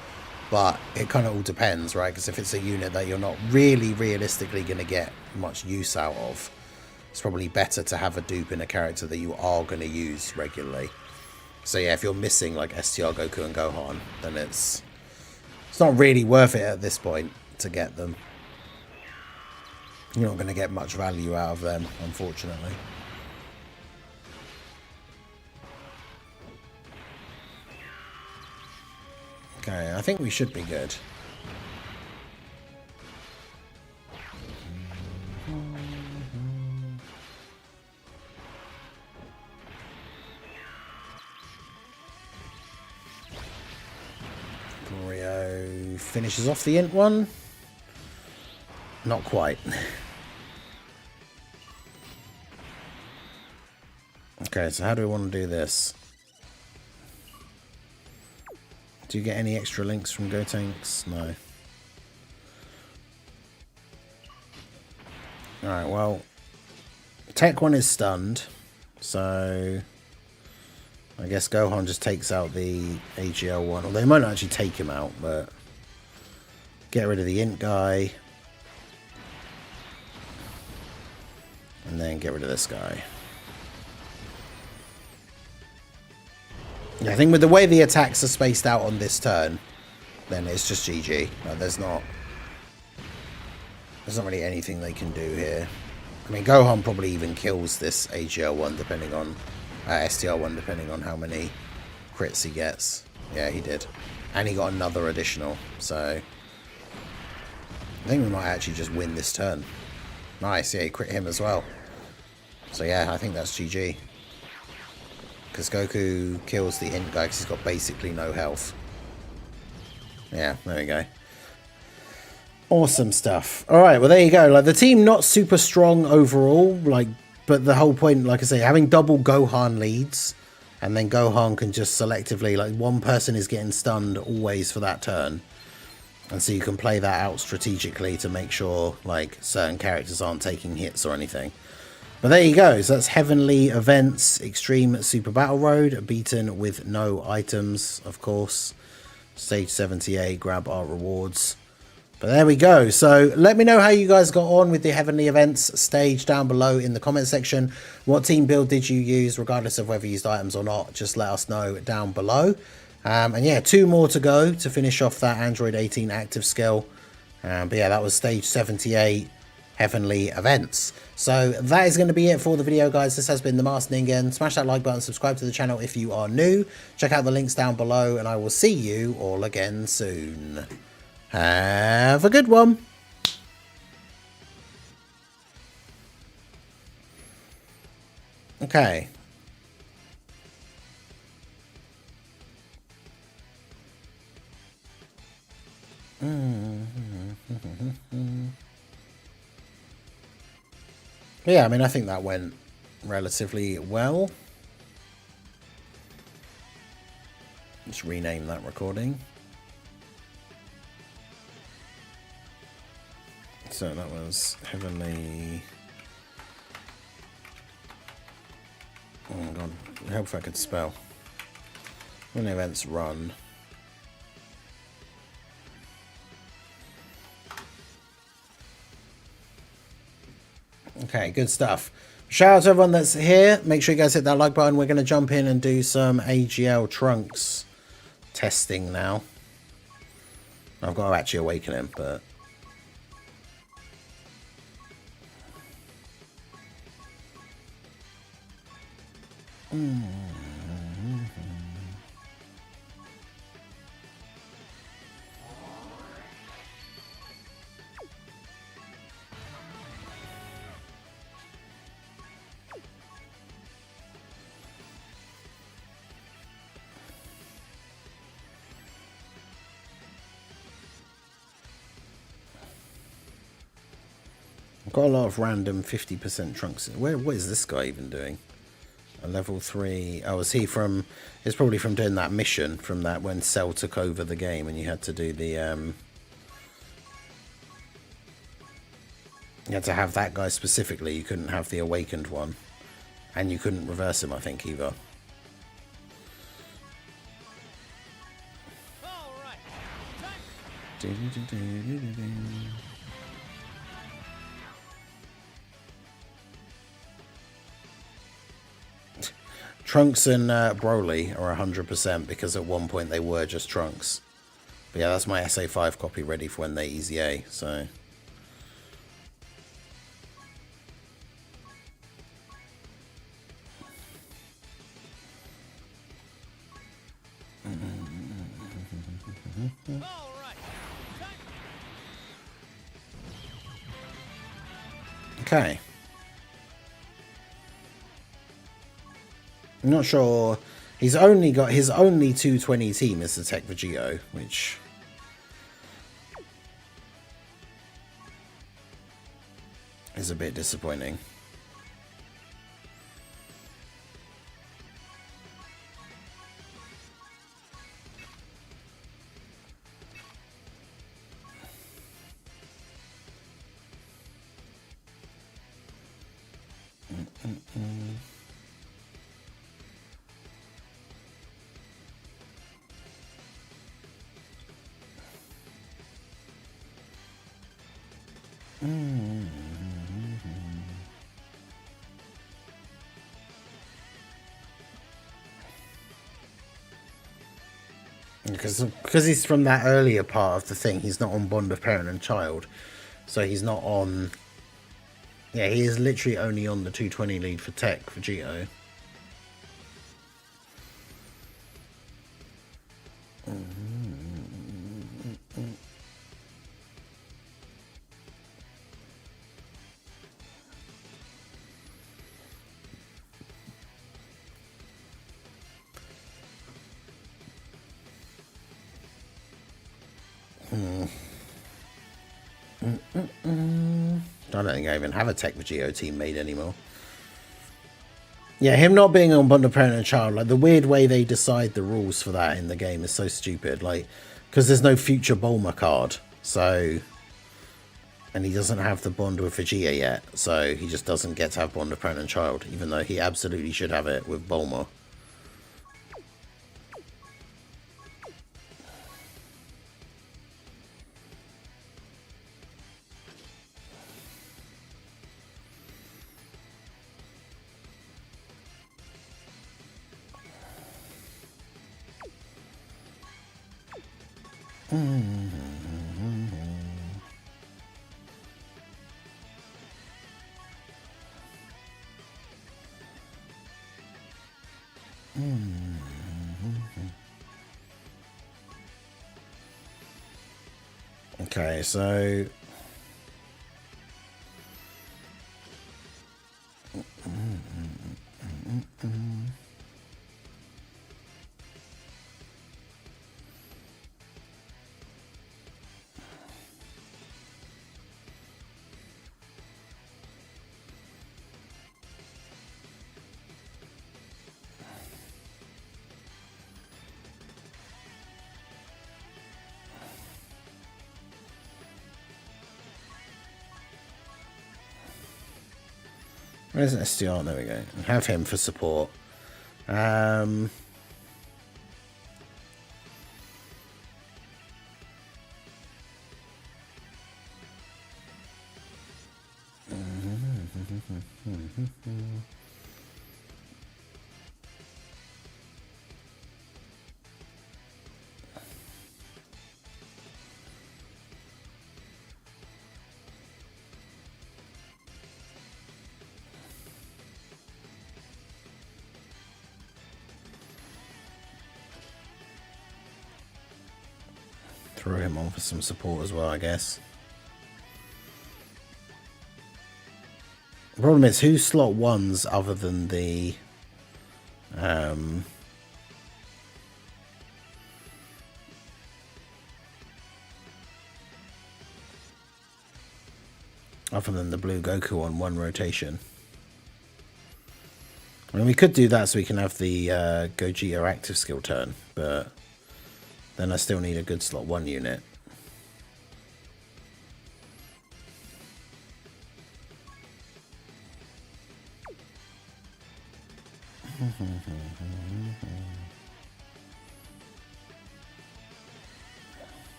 But it kind of all depends, right? Because if it's a unit that you're not really realistically going to get much use out of, it's probably better to have a dupe in a character that you are going to use regularly. So yeah, if you're missing like STR Goku and Gohan, then it's not really worth it at this point to get them. You're not going to get much value out of them, unfortunately. Okay, I think we should be good. Rio finishes off the Int one. Not quite. Okay, so how do we want to do this? Do you get any extra links from Gotenks? No. Alright, well, Tech 1 is stunned, So I guess Gohan just takes out the AGL one. Although they might not actually take him out, but get rid of the int guy. And then get rid of this guy. Yeah, I think with the way the attacks are spaced out on this turn, then it's just GG. Like, there's not really anything they can do here. I mean, Gohan probably even kills this AGL one, depending on STR one, depending on how many crits he gets. Yeah, he did, and he got another additional. So I think we might actually just win this turn. Nice, yeah, he crit him as well. So yeah, I think that's GG. Because Goku kills the int guy because he's got basically no health. Yeah, there we go. Awesome stuff. Alright, well there you go. Like, the team not super strong overall, like, but the whole point, like I say, having double Gohan leads, and then Gohan can just selectively, like, one person is getting stunned always for that turn. And so you can play that out strategically to make sure, like, certain characters aren't taking hits or anything. But there you go. So that's Heavenly Events Extreme Super Battle Road, beaten with no items, of course. Stage 78, grab our rewards. But there we go. So let me know how you guys got on with the Heavenly Events stage down below in the comment section. What team build did you use, regardless of whether you used items or not? Just let us know down below. And yeah, 2 more to go to finish off that Android 18 active skill. But yeah, that was stage 78, Heavenly Events. So that is going to be it for the video, guys. This has been the Masked Ningen. Smash that like button, subscribe to the channel if you are new. Check out the links down below, and I will see you all again soon. Have a good one. Okay. Yeah, I mean, I think that went relatively well. Let's rename that recording. So that was Heavenly... Oh my god, I hope I could spell. When events run. Okay, good stuff. Shout out to everyone that's here. Make sure you guys hit that like button. We're going to jump in and do some AGL Trunks testing now. I've got to actually awaken him, but... I've got a lot of random 50% Trunks. What is this guy even doing? A level 3. Oh, is he from... It's probably from doing that mission from that when Cell took over the game and you had to do the... You had to have that guy specifically. You couldn't have the awakened one. And you couldn't reverse him, I think, either. All right. Trunks and Broly are 100% because at one point they were just Trunks. But yeah, that's my SA5 copy ready for when they EZA, so... All right. Okay. I'm not sure. He's only got his only 220 team is the Tech Vegito, which is a bit disappointing. Because he's from that earlier part of the thing, he's not on bond of parent and child, so he's not on. Yeah, he is literally only on the 220 lead for tech for Geo. I don't think I even have a Tech for Geo team made anymore. Yeah, him not being on bond of parent and child, like the weird way they decide the rules for that in the game is so stupid. Like, because there's no future Bulma card, so, and he doesn't have the bond with Vegeta yet, so he just doesn't get to have bond of parent and child, even though he absolutely should have it with Bulma. Okay, so where's SDR? There we go. Have him for support. Throw him on for some support as well, I guess. The problem is, who's slot ones other than the blue Goku on one rotation? I mean, we could do that so we can have the Gogeta active skill turn, but then I still need a good slot 1 unit.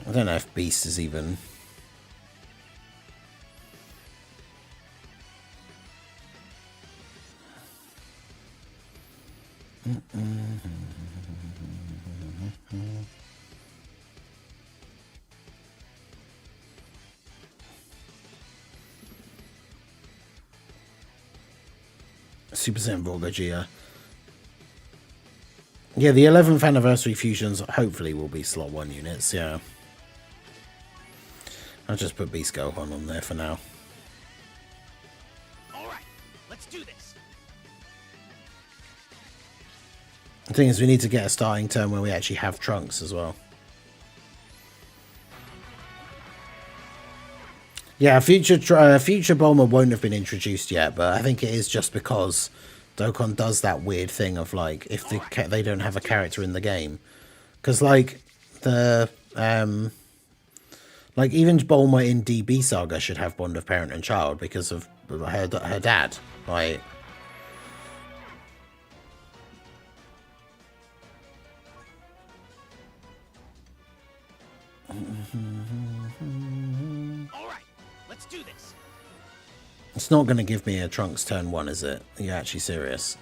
I don't know if Beast is even... Super Saiyan Gogeta. Yeah, the 11th anniversary fusions hopefully will be slot 1 units, yeah. I'll just put Beast Gohan on there for now. Alright, let's do this. The thing is, we need to get a starting turn where we actually have Trunks as well. Yeah, future Bulma won't have been introduced yet, but I think it is just because Dokkan does that weird thing of, like, if they don't have a character in the game. Because, like, the... like, even Bulma in DB Saga should have bond of parent and child because of her dad. Like... Alright, let's do this. It's not going to give me a Trunks turn 1, is it? Are you actually serious?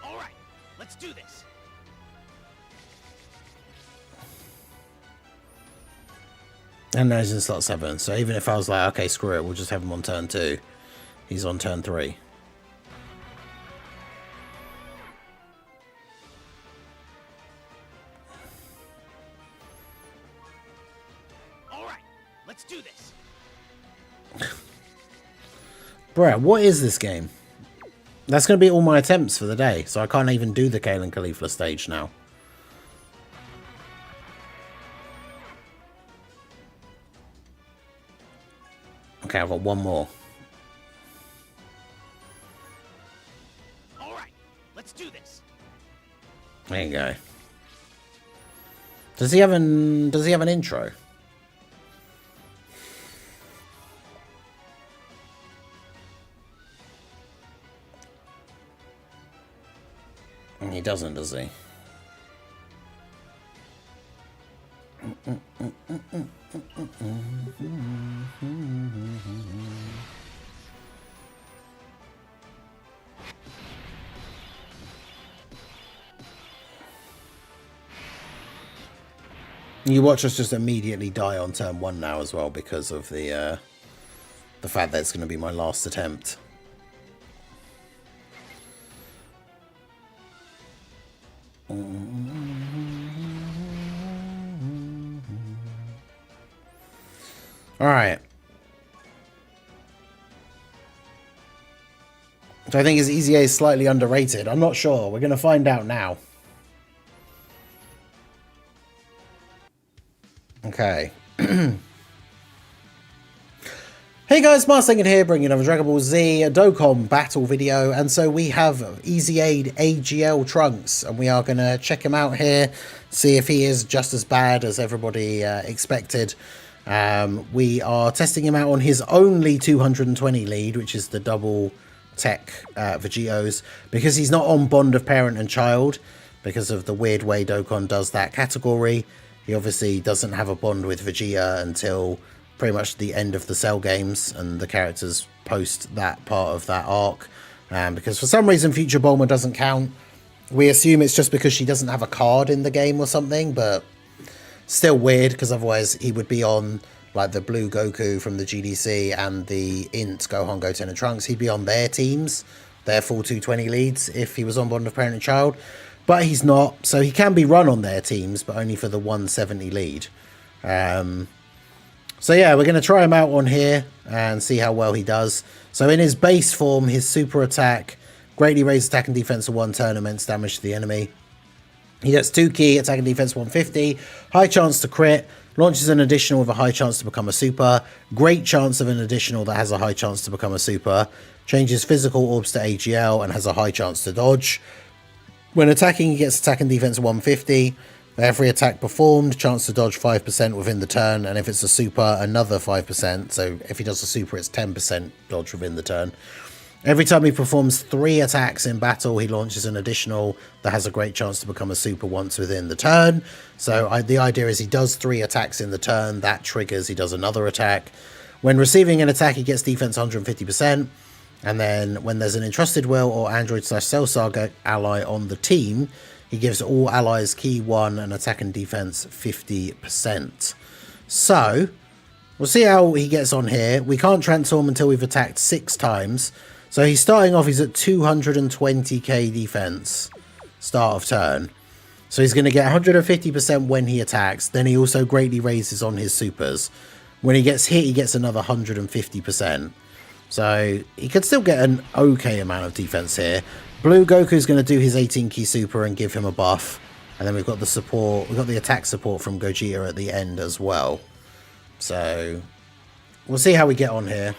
Alright, let's do this. And now he's in slot 7, so even if I was like, okay, screw it, we'll just have him on turn 2, he's on turn 3. Alright, let's do this. Bruh, what is this game? That's going to be all my attempts for the day, so I can't even do the Kale and Caulifla stage now. Okay, I've got one more. Alright, let's do this. There you go. Does he have an intro? He doesn't, does he? You watch us just immediately die on turn 1 now as well because of the fact that it's going to be my last attempt. Alright. So I think his EZA is slightly underrated. I'm not sure. We're going to find out now. Okay. Hey guys, Marsingin here, bringing another Dragon Ball Z Dokkan battle video. And so we have EZA'd AGL Trunks, and we are going to check him out here, see if he is just as bad as everybody expected. We are testing him out on his only 220 lead, which is the double tech Vegetos, because he's not on Bond of Parent and Child, because of the weird way Dokkan does that category. He obviously doesn't have a bond with Vegeta until pretty much the end of the Cell games, and the characters post that part of that arc. Because for some reason Future Bulma doesn't count. We assume it's just because she doesn't have a card in the game or something, but still weird, because otherwise he would be on like the Blue Goku from the GDC and the Int Gohan, Goten and Trunks. He'd be on their teams, their full 220 leads, if he was on Bond of Parent and Child. But he's not, so he can be run on their teams, but only for the 170 lead. So yeah, we're going to try him out on here and see how well he does. So in his base form, his super attack greatly raises attack and defense for 1 turn, immense damage to the enemy. He gets 2 key, attack and defense 150, high chance to crit, launches an additional with a high chance to become a super, great chance of an additional that has a high chance to become a super, changes physical orbs to AGL and has a high chance to dodge. When attacking, he gets attack and defense 150. Every attack performed, chance to dodge 5% within the turn, and if it's a super, another 5%. So if he does a super, it's 10% dodge within the turn. Every time he performs 3 attacks in battle, he launches an additional that has a great chance to become a super once within the turn. So the idea is he does 3 attacks in the turn, that triggers, he does another attack. When receiving an attack, he gets defense 150%. And then when there's an Entrusted Will or Android/Cell Saga ally on the team, he gives all allies key 1 and attack and defense 50%. So we'll see how he gets on here. We can't transform until we've attacked 6 times. So he's starting off, he's at 220k defense, start of turn. So he's going to get 150% when he attacks. Then he also greatly raises on his supers. When he gets hit, he gets another 150%. So he could still get an okay amount of defense here. Blue Goku's going to do his 18 key super and give him a buff. And then we've got the support, we've got the attack support from Gogeta at the end as well. So we'll see how we get on here.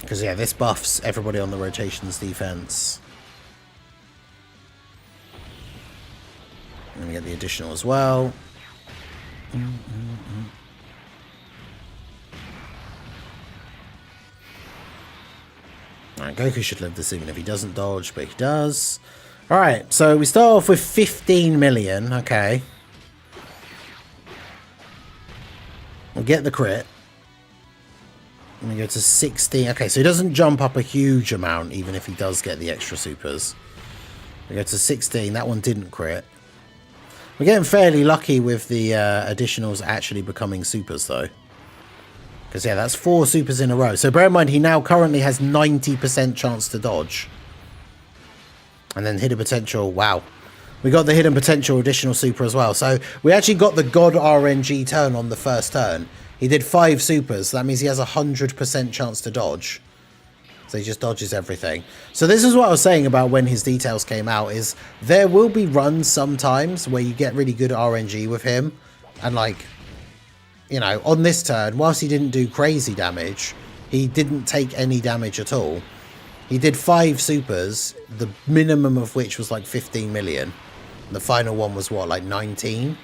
Because yeah, this buffs everybody on the rotations defense. And we get the additional as well. Alright, Goku should live this even if he doesn't dodge, but he does. Alright, so we start off with 15 million. Okay. We'll get the crit. And we go to 16. Okay, so he doesn't jump up a huge amount, even if he does get the extra supers. We go to 16. That one didn't crit. We're getting fairly lucky with the additionals actually becoming supers, though. Because, yeah, that's 4 supers in a row. So bear in mind, he now currently has 90% chance to dodge. And then hidden potential. Wow. We got the hidden potential additional super as well. So we actually got the God RNG turn on the first turn. He did 5 supers. That means he has a 100% chance to dodge. So he just dodges everything. So this is what I was saying about when his details came out, is there will be runs sometimes where you get really good RNG with him. And like, you know, on this turn, whilst he didn't do crazy damage, he didn't take any damage at all. He did 5 supers, the minimum of which was like 15 million. The final one was what, like 19?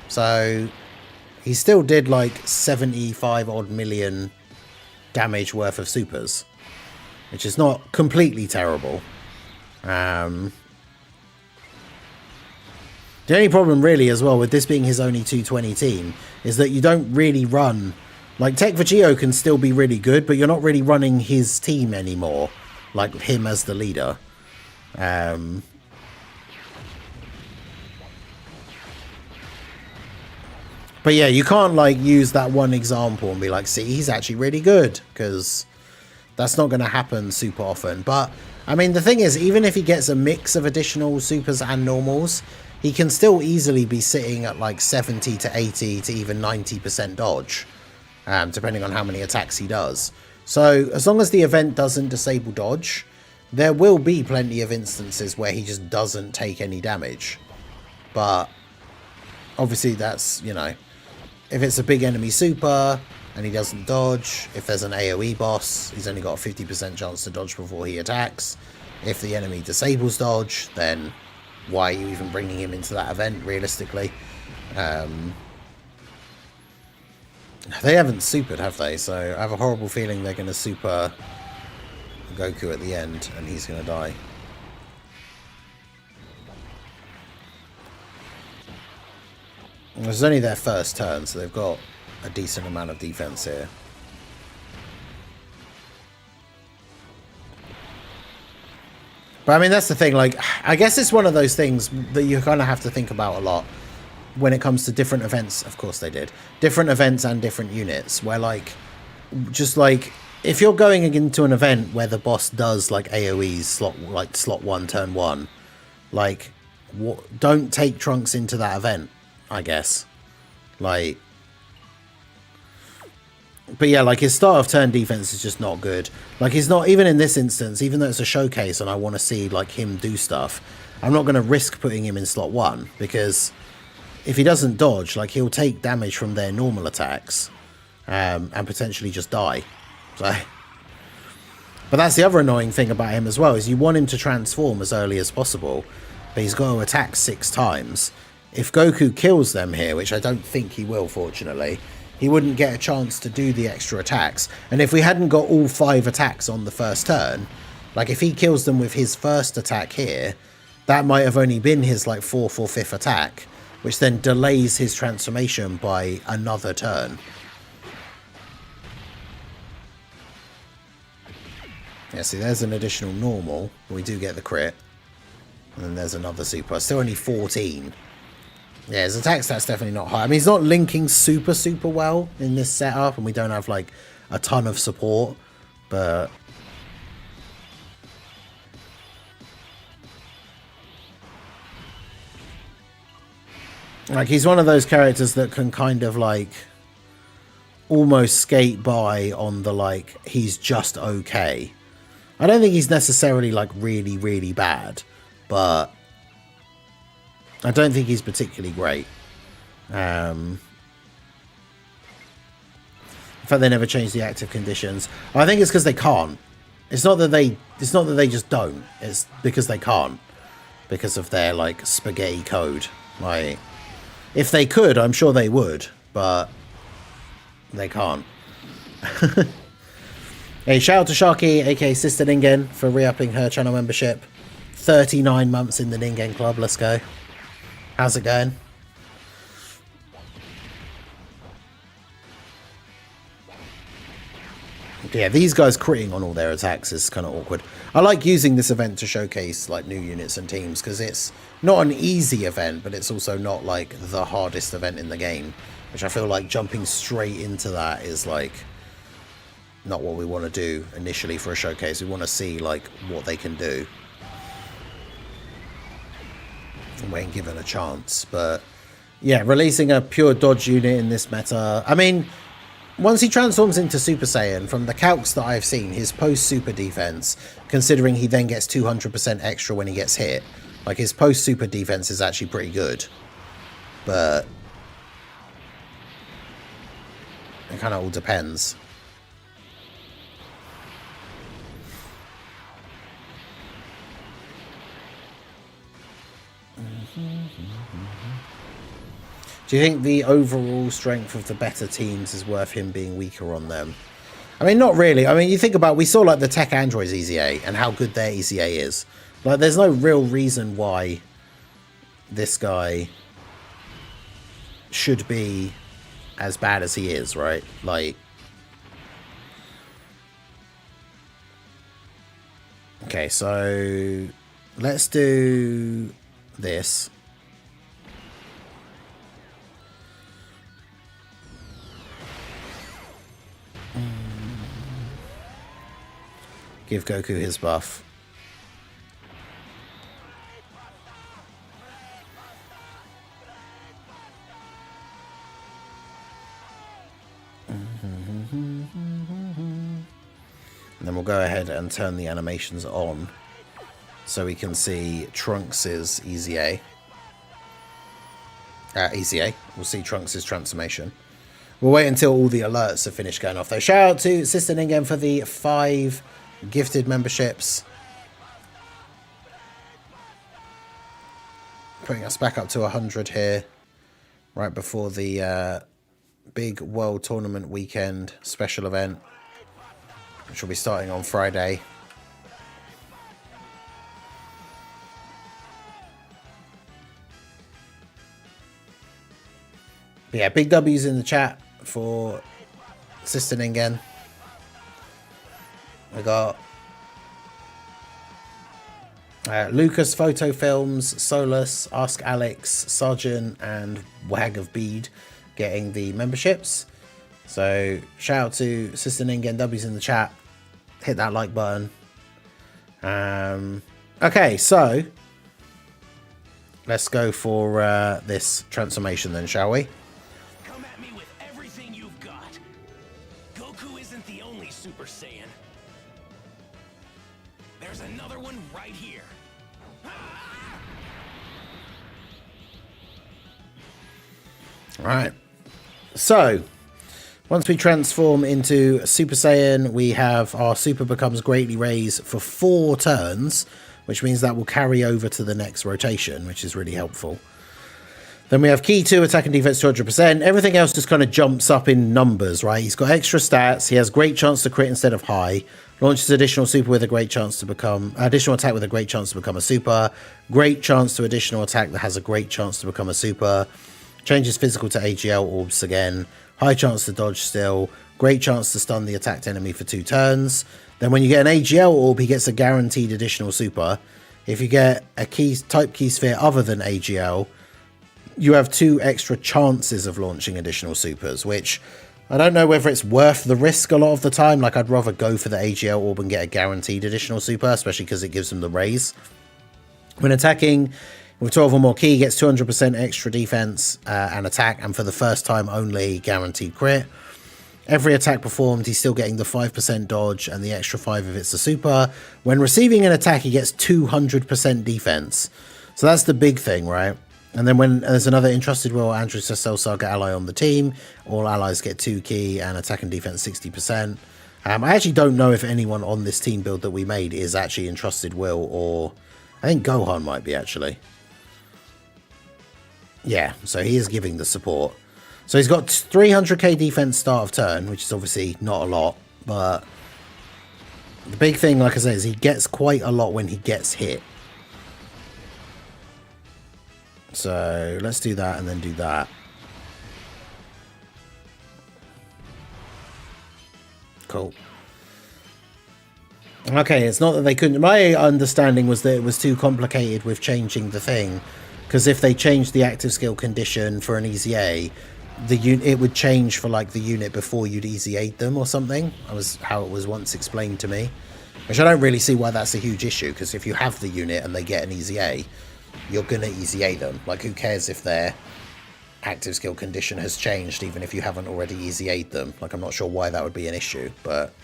So he still did like 75 odd million damage worth of supers, which is not completely terrible. The only problem really as well with this being his only 220 team is that you don't really run, like Tech Vegeo can still be really good, but you're not really running his team anymore, like him as the leader. But yeah, you can't like use that one example and be like, see, he's actually really good, because that's not going to happen super often. But I mean, the thing is, even if he gets a mix of additional supers and normals, he can still easily be sitting at like 70 to 80 to even 90% dodge, depending on how many attacks he does. So as long as the event doesn't disable dodge, there will be plenty of instances where he just doesn't take any damage. But obviously that's, you know, if it's a big enemy super and he doesn't dodge, if there's an AoE boss, he's only got a 50% chance to dodge before he attacks. If the enemy disables dodge, then why are you even bringing him into that event, realistically? They haven't supered, have they? So I have a horrible feeling they're going to super Goku at the end and he's going to die. This is only their first turn, so they've got a decent amount of defense here. But I mean, that's the thing, like, I guess it's one of those things that you kind of have to think about a lot when it comes to different events. Of course they did. Different events and different units, where like, just like, if you're going into an event where the boss does like AoEs, slot 1, turn 1, like, don't take Trunks into that event, I guess. Like, but yeah, like his start of turn defense is just not good. Like, he's not, even in this instance, even though it's a showcase and I want to see like him do stuff, I'm not going to risk putting him in slot 1, because if he doesn't dodge, like, he'll take damage from their normal attacks, and potentially just die. So, but that's the other annoying thing about him as well, is you want him to transform as early as possible, but he's got to attack 6 times. If Goku kills them here, which I don't think he will, fortunately, he wouldn't get a chance to do the extra attacks. And if we hadn't got all 5 attacks on the first turn, like if he kills them with his first attack here, that might have only been his like 4th or 5th attack, which then delays his transformation by another turn. Yeah, see, there's an additional normal. We do get the crit. And then there's another super. Still only 14. Yeah, his attack stat's definitely not high. I mean, he's not linking super well in this setup, and we don't have, like, a ton of support, but like, he's one of those characters that can kind of, like, almost skate by on the, like, he's just okay. I don't think he's necessarily, like, really, really bad, but I don't think he's particularly great. In fact, they never changed the active conditions. I think it's because they can't. It's not that they just don't. It's because they can't, because of their like spaghetti code. Like, If they could, I'm sure they would, but they can't. Hey, shout out to Sharky, aka Sister Ningen, for re-upping her channel membership. 39 months in the Ningen Club, let's go. How's it going? Yeah, these guys critting on all their attacks is kind of awkward. I like using this event to showcase like new units and teams because it's not an easy event, but it's also not like the hardest event in the game, which I feel like jumping straight into that is like not what we want to do initially for a showcase. We want to see like what they can do when given a chance. But yeah, releasing a pure dodge unit in this meta, I mean, once he transforms into Super Saiyan, from the calcs that I've seen, his post-super defense, considering he then gets 200% extra when he gets hit, like his post-super defense is actually pretty good. But it kind of all depends. Do you think the overall strength of the better teams is worth him being weaker on them? I mean, not really. I mean, you think about, we saw like the Tech Androids EZA and how good their EZA is. Like, there's no real reason why this guy should be as bad as he is, right? Like, okay, so let's do this. Give Goku his buff. And then we'll go ahead and turn the animations on so we can see Trunks' EZA. EZA. We'll see Trunks' transformation. We'll wait until all the alerts are finished going off though. Shout out to Sister Ningen for the 5 gifted memberships. Putting us back up to 100 here. Right before the big World Tournament weekend special event, which will be starting on Friday. But yeah, big W's in the chat for Sister Ningen. We got Lucas Photo Films, Solus, Ask Alex, Sergeant, and Wag of Bede getting the memberships. So shout out to Sister Ningen, W's in the chat. Hit that like button. Okay, so let's go for this transformation then, shall we? Come at me with everything you've got. Goku isn't the only Super Saiyan. There's another one right here. Right. So, once we transform into Super Saiyan, we have our super becomes greatly raised for 4 turns, which means that will carry over to the next rotation, which is really helpful. Then we have key 2, attack and defense 200%. Everything else just kind of jumps up in numbers, right? He's got extra stats. He has great chance to crit instead of high. Launches additional super with a great chance to become... additional attack with a great chance to become a super. Great chance to additional attack that has a great chance to become a super. Changes physical to AGL orbs again. High chance to dodge still. Great chance to stun the attacked enemy for 2 turns. Then when you get an AGL orb, he gets a guaranteed additional super. If you get a key type key sphere other than AGL, you have 2 extra chances of launching additional supers, which I don't know whether it's worth the risk a lot of the time. Like, I'd rather go for the AGL orb and get a guaranteed additional super, especially because it gives them the raise. When attacking with 12 or more key, gets 200% extra defense and attack, and for the first time only guaranteed crit. Every attack performed, he's still getting the 5% dodge and the extra 5 if it's a super. When receiving an attack, he gets 200% defense. So that's the big thing, right? And then when there's another entrusted will Andrew Cell Saga ally on the team, all allies get 2 key and attack and defense 60%. I actually don't know if anyone on this team build that we made is actually entrusted will, or I think Gohan might be actually. Yeah, so he is giving the support. So he's got 300k defense start of turn, which is obviously not a lot, but the big thing, like I said, is he gets quite a lot when he gets hit. So let's do that and then do that. Cool. Okay, it's not that they couldn't. My understanding was that it was too complicated with changing the thing, because if they changed the active skill condition for an EZA, it would change for like the unit before you'd EZA'd them or something. That was how it was once explained to me, which I don't really see why that's a huge issue, because if you have the unit and they get an EZA, you're gonna EZA them. Like, who cares if their active skill condition has changed, even if you haven't already EZA'd them? Like, I'm not sure why that would be an issue, but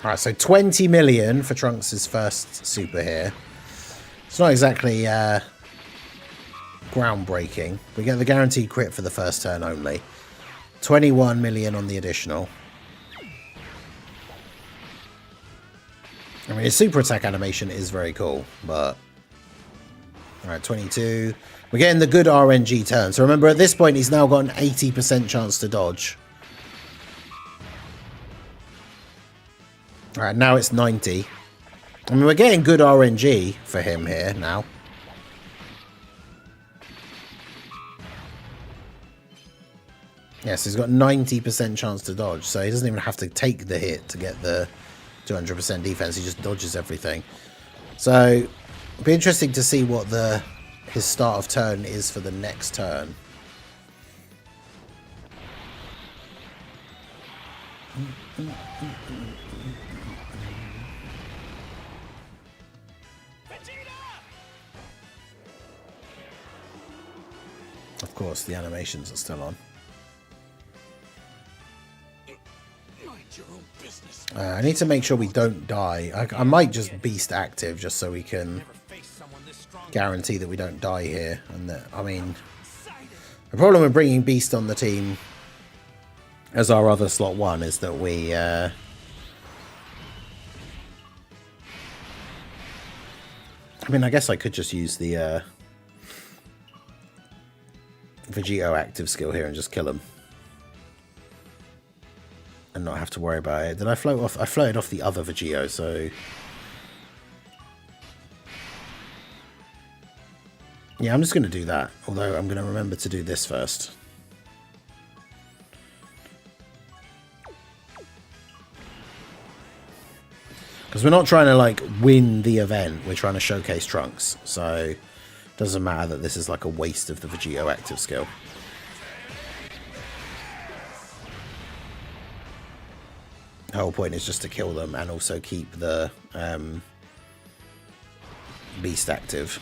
alright, so 20 million for Trunks' first super here. It's not exactly groundbreaking. We get the guaranteed crit for the first turn only. 21 million on the additional. I mean, his super attack animation is very cool, but alright, 22. We're getting the good RNG turn. So remember, at this point, he's now got an 80% chance to dodge. Alright, now it's 90. I mean, we're getting good RNG for him here now. Yes, he's got 90% chance to dodge, so he doesn't even have to take the hit to get the 200% defense. He just dodges everything. So it'll be interesting to see what his start of turn is for the next turn. Of course, the animations are still on. I need to make sure we don't die. I might just beast active just so we can guarantee that we don't die here. And that, I mean, the problem with bringing beast on the team as our other slot 1 is that we I mean, I guess I could just use the Vegito active skill here and just kill him and not have to worry about it. Did I float off? I floated off the other Vegito, so yeah, I'm just going to do that, although I'm going to remember to do this first. Because we're not trying to like win the event, we're trying to showcase Trunks, so it doesn't matter that this is like a waste of the Vegito active skill. The whole point is just to kill them and also keep the beast active.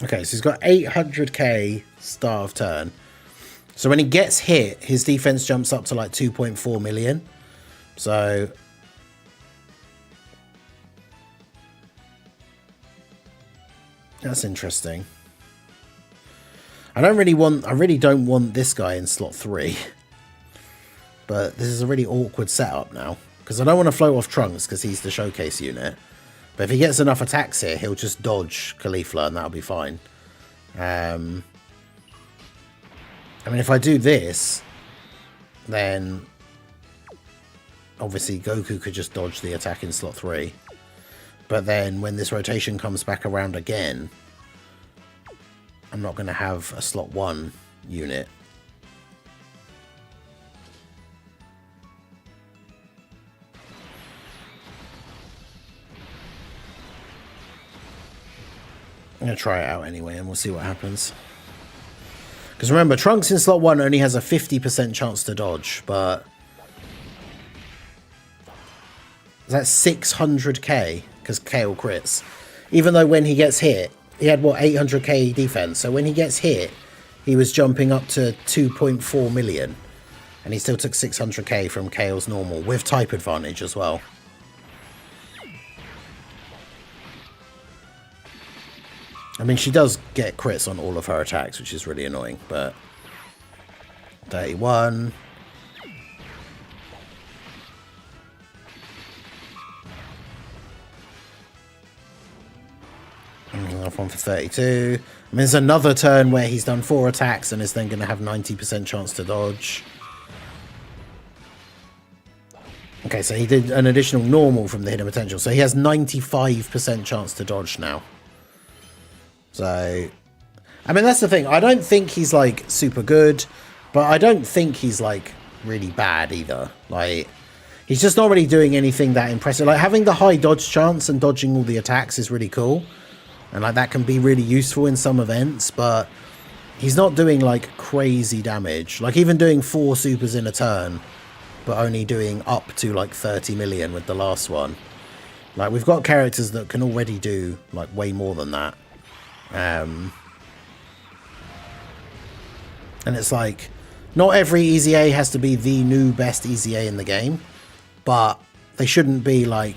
Okay, so he's got 800k start of turn. So when he gets hit, his defense jumps up to like 2.4 million. So that's interesting. I really don't want this guy in slot 3. But this is a really awkward setup now, because I don't want to float off Trunks because he's the showcase unit. But if he gets enough attacks here, he'll just dodge Caulifla and that'll be fine. I mean, if I do this, then obviously Goku could just dodge the attack in slot 3. But then when this rotation comes back around again, I'm not going to have a slot 1 unit. I'm going to try it out anyway and we'll see what happens. Because remember, Trunks in slot 1 only has a 50% chance to dodge, but that's 600k because Kale crits. Even though when he gets hit, he had what, 800k defense. So when he gets hit, he was jumping up to 2.4 million. And he still took 600k from Kale's normal, with type advantage as well. I mean, she does get crits on all of her attacks, which is really annoying, but... 31... Off one for 32. I mean, there's another turn where he's done 4 attacks and is then going to have 90% chance to dodge. Okay, so he did an additional normal from the hidden potential. So he has 95% chance to dodge now. So, I mean, that's the thing. I don't think he's, like, super good. But I don't think he's, like, really bad either. Like, he's just not really doing anything that impressive. Like, having the high dodge chance and dodging all the attacks is really cool. And, like, that can be really useful in some events, but he's not doing, like, crazy damage. Like, even doing 4 supers in a turn, but only doing up to, like, 30 million with the last one. Like, we've got characters that can already do, like, way more than that. And it's like, not every EZA has to be the new best EZA in the game, but they shouldn't be, like,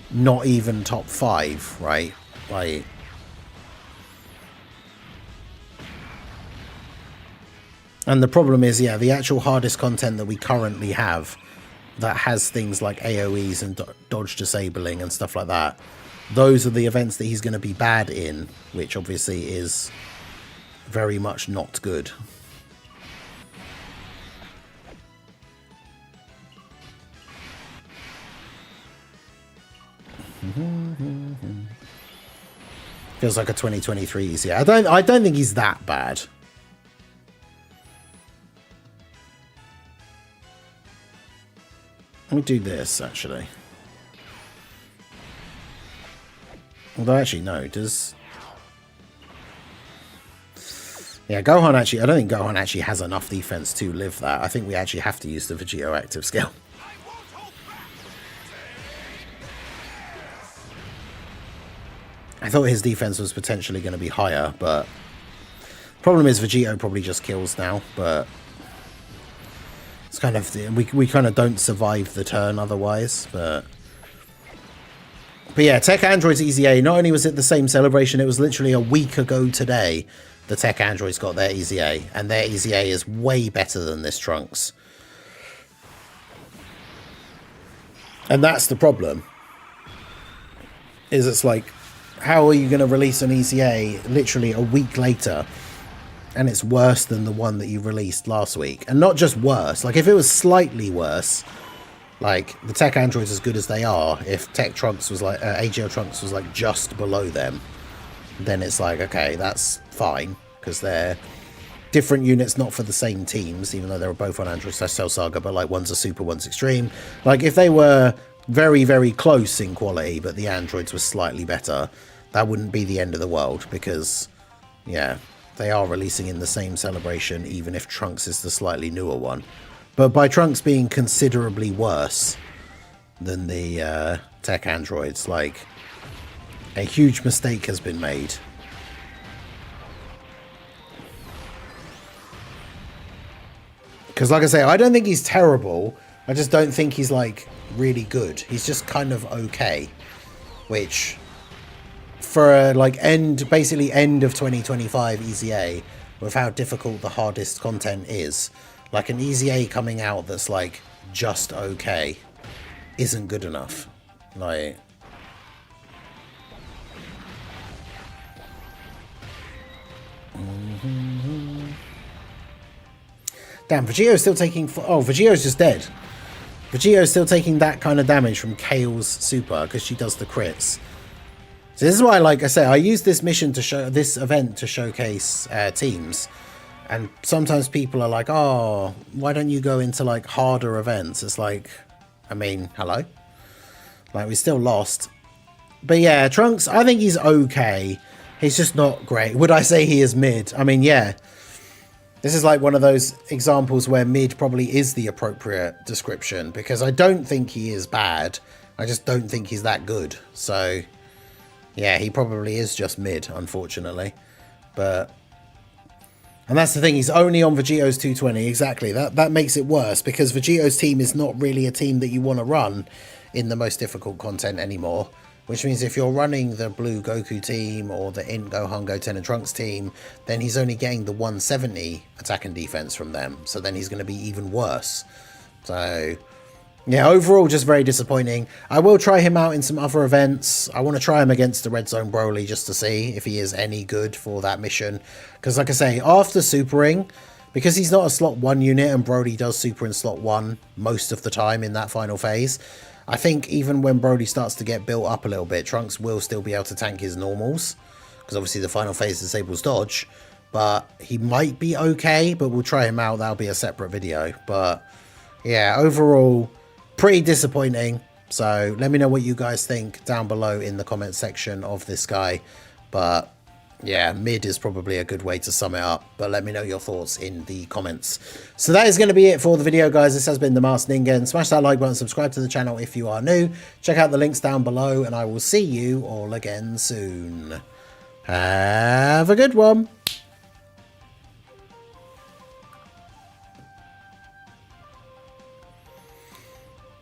not even top 5, right? Like, and the problem is, yeah, the actual hardest content that we currently have that has things like AoEs and dodge disabling and stuff like that, those are the events that he's going to be bad in, which obviously is very much not good. Feels like a 2023 easy. I don't think he's that bad. Let me do this, actually. Although, actually, no. Does... Yeah, Gohan actually... I don't think Gohan actually has enough defense to live that. I think we actually have to use the Vegito active skill. I thought his defense was potentially going to be higher, but... Problem is, Vegito probably just kills now, but... It's kind of... We kind of don't survive the turn otherwise, but... But yeah, Tech Androids EZA, not only was it the same celebration, it was literally a week ago today the Tech Androids got their EZA, and their EZA is way better than this Trunks. And that's the problem. Is it's like, how are you going to release an EZA literally a week later, and it's worse than the one that you released last week? And not just worse, like if it was slightly worse... Like, the Tech Androids as good as they are, if Tech Trunks was like, AGL Trunks was like just below them, then it's like, okay, that's fine, because they're different units, not for the same teams, even though they were both on Android / Cell Saga, but like one's a super, one's extreme. Like, if they were very, very close in quality, but the Androids were slightly better, that wouldn't be the end of the world, because, yeah, they are releasing in the same celebration, even if Trunks is the slightly newer one. But by Trunks being considerably worse than the Tech Androids, like, a huge mistake has been made. Because, like I say, I don't think he's terrible. I just don't think he's, like, really good. He's just kind of okay. Which, for a, like, basically end of 2025 EZA, with how difficult the hardest content is... Like, an EZA coming out that's, like, just okay isn't good enough. Like... Damn, Vegito's still taking... Oh, Vegito's just dead. Vegito's still taking that kind of damage from Kale's super, because she does the crits. So this is why, like I say, I use this mission to show... This event to showcase teams... And sometimes people are like, oh, why don't you go into, like, harder events? It's like, I mean, hello? Like, we still lost. But yeah, Trunks, I think he's okay. He's just not great. Would I say he is mid? I mean, yeah. This is like one of those examples where mid probably is the appropriate description. Because I don't think he is bad. I just don't think he's that good. So, yeah, he probably is just mid, unfortunately. But... And that's the thing, he's only on Vegito's 220. Exactly. That makes it worse, because Vegito's team is not really a team that you want to run in the most difficult content anymore. Which means if you're running the blue Goku team or the Int Gohan, Goten and Trunks team, then he's only getting the 170 attack and defense from them. So then he's going to be even worse. So yeah, overall just very disappointing. I will try him out in some other events. I want to try him against the Red Zone Broly just to see if he is any good for that mission. Because like I say, after supering, because he's not a slot 1 unit and Broly does super in slot 1 most of the time in that final phase, I think even when Broly starts to get built up a little bit, Trunks will still be able to tank his normals. Because obviously the final phase disables dodge. But he might be okay, but we'll try him out. That'll be a separate video. But yeah, overall, pretty disappointing. So let me know what you guys think down below in the comment section of this guy. But yeah, mid is probably a good way to sum it up, but let me know your thoughts in the comments. So that is going to be it for the video, guys. This has been the Masked Ningen. Smash that like button, subscribe to the channel if you are new. Check out the links down below, and I will see you all again soon. Have a good one.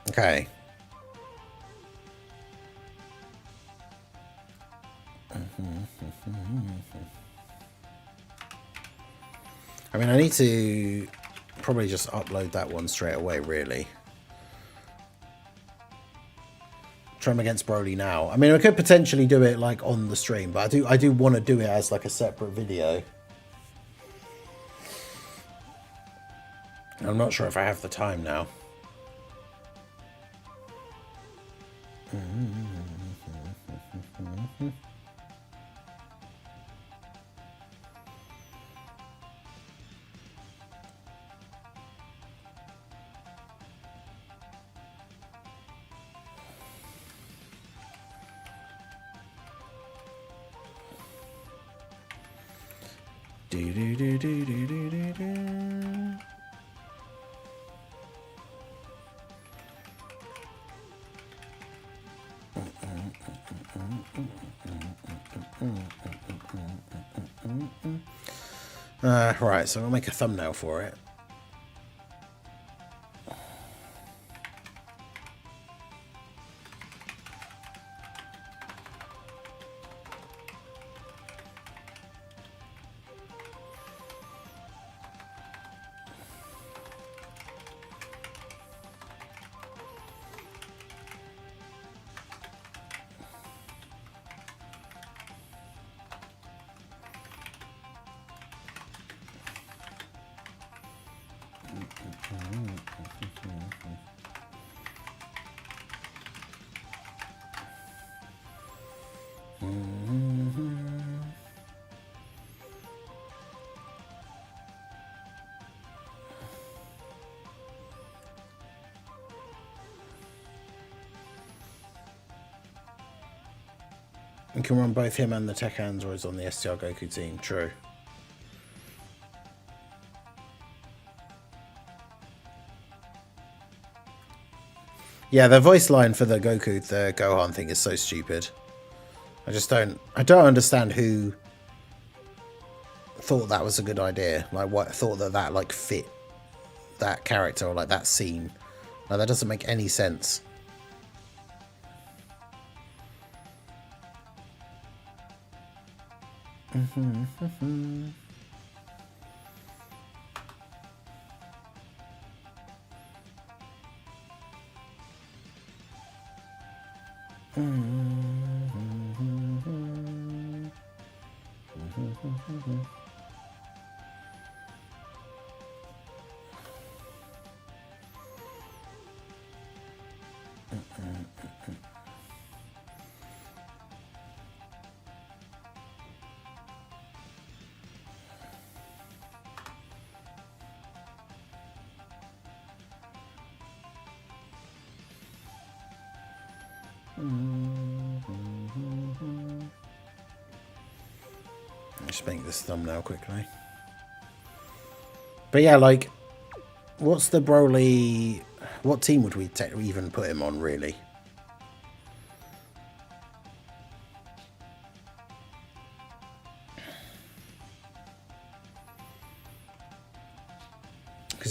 Okay. I mean, I need to probably just upload that one straight away, really. Try him against Broly now. I mean, I could potentially do it like on the stream, but I do want to do it as like a separate video. I'm not sure if I have the time now. Right, so I'll make a thumbnail for it. You can run both him and the tech androids on the STR Goku team. True. Yeah, the voice line for the Gohan thing is so stupid. I don't understand who thought that was a good idea. Like, what thought that like fit that character or like that scene. Like, that doesn't make any sense. Just make this thumbnail quickly. But yeah, like, what's the Broly? What team would we even put him on, really?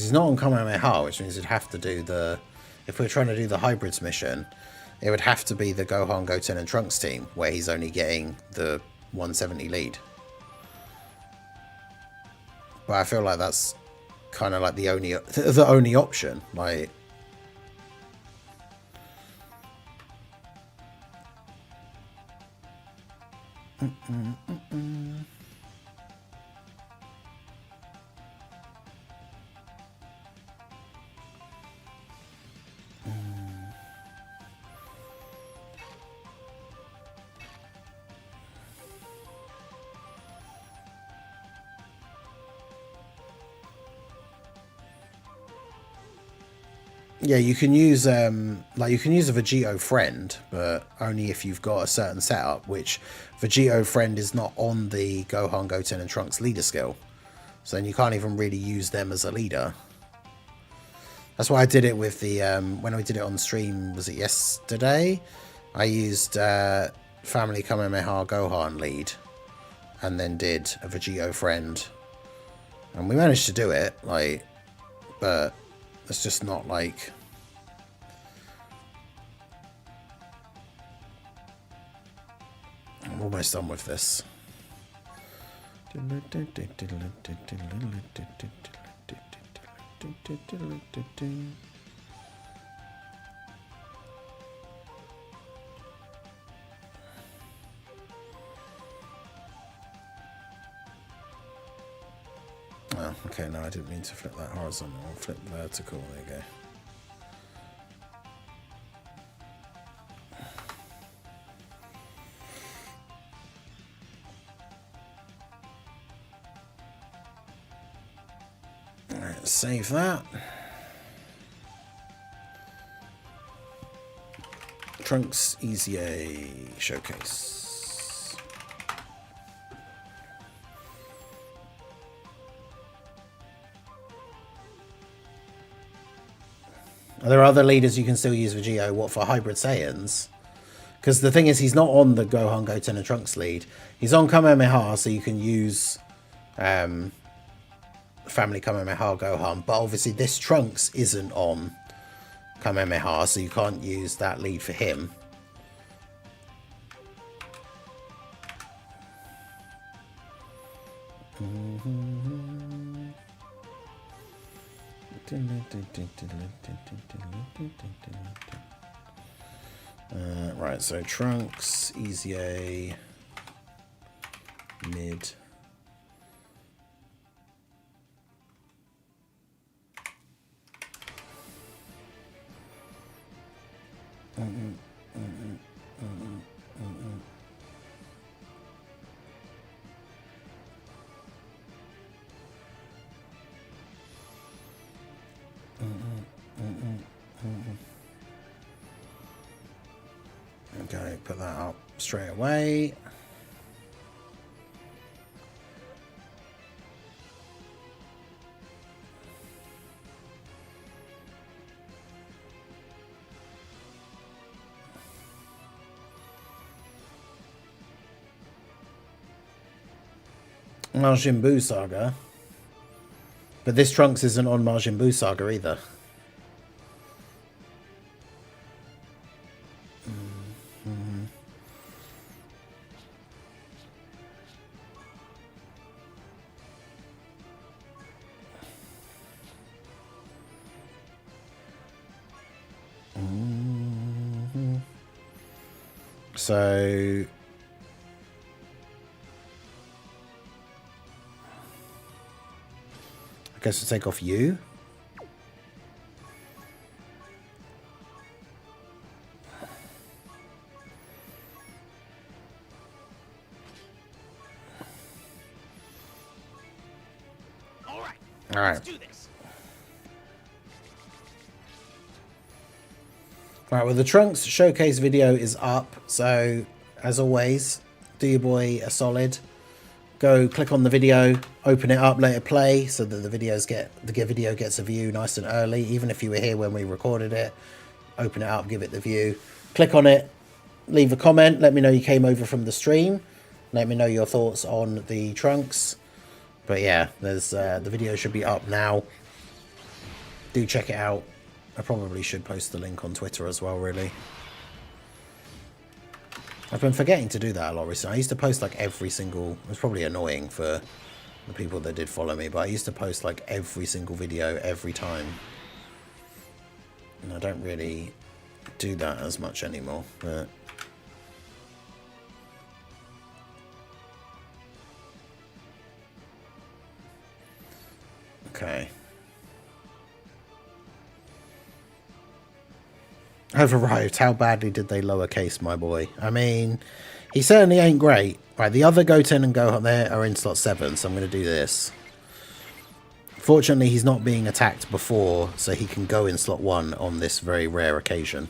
he's not on Kamehameha, which means he'd have to do the... If we're trying to do the hybrids mission, it would have to be the Gohan, Goten, and Trunks team, where he's only getting the 170 lead. But I feel like that's kind of like the only option. Like... Yeah, you can use like you can use a Vegito friend, but only if you've got a certain setup, which Vegito friend is not on the Gohan, Goten, and Trunks leader skill. So then you can't even really use them as a leader. That's why I did it with the when we did it on stream, was it yesterday? I used Family Kamehameha Gohan lead and then did a Vegito friend. And we managed to do it, like, but it's just not like... I'm almost done with this. Oh, okay, no, I didn't mean to flip that horizontal. I'll flip vertical, there you go. Alright, save that. Trunks EZA showcase. There are other leaders you can still use Vegito. What, for Hybrid Saiyans? Because the thing is, he's not on the Gohan, Goten, and Trunks lead. He's on Kamehameha, so you can use Family Kamehameha Gohan. But obviously this Trunks isn't on Kamehameha, so you can't use that lead for him. Right, so Trunks, EZA, mid. Okay, put that up straight away. Majin Buu Saga. But this Trunks isn't on Majin Buu Saga either. So I guess to take off you. All right. Let's do this. Right, well, the Trunks showcase video is up, so as always, do your boy a solid. Go click on the video, open it up, let it play, so that the video gets a view nice and early. Even if you were here when we recorded it, open it up, give it the view. Click on it, leave a comment, let me know you came over from the stream. Let me know your thoughts on the Trunks. But yeah, there's the video should be up now. Do check it out. I probably should post the link on Twitter as well, really. I've been forgetting to do that a lot recently. I used to post like every single... It was probably annoying for the people that did follow me, but I used to post like every single video every time. And I don't really do that as much anymore, but... Okay. Have arrived. How badly did they lowercase my boy? I mean, he certainly ain't great. Right, the other Goten and Gohan there are in slot 7, so I'm going to do this. Fortunately, he's not being attacked before, so he can go in slot 1 on this very rare occasion.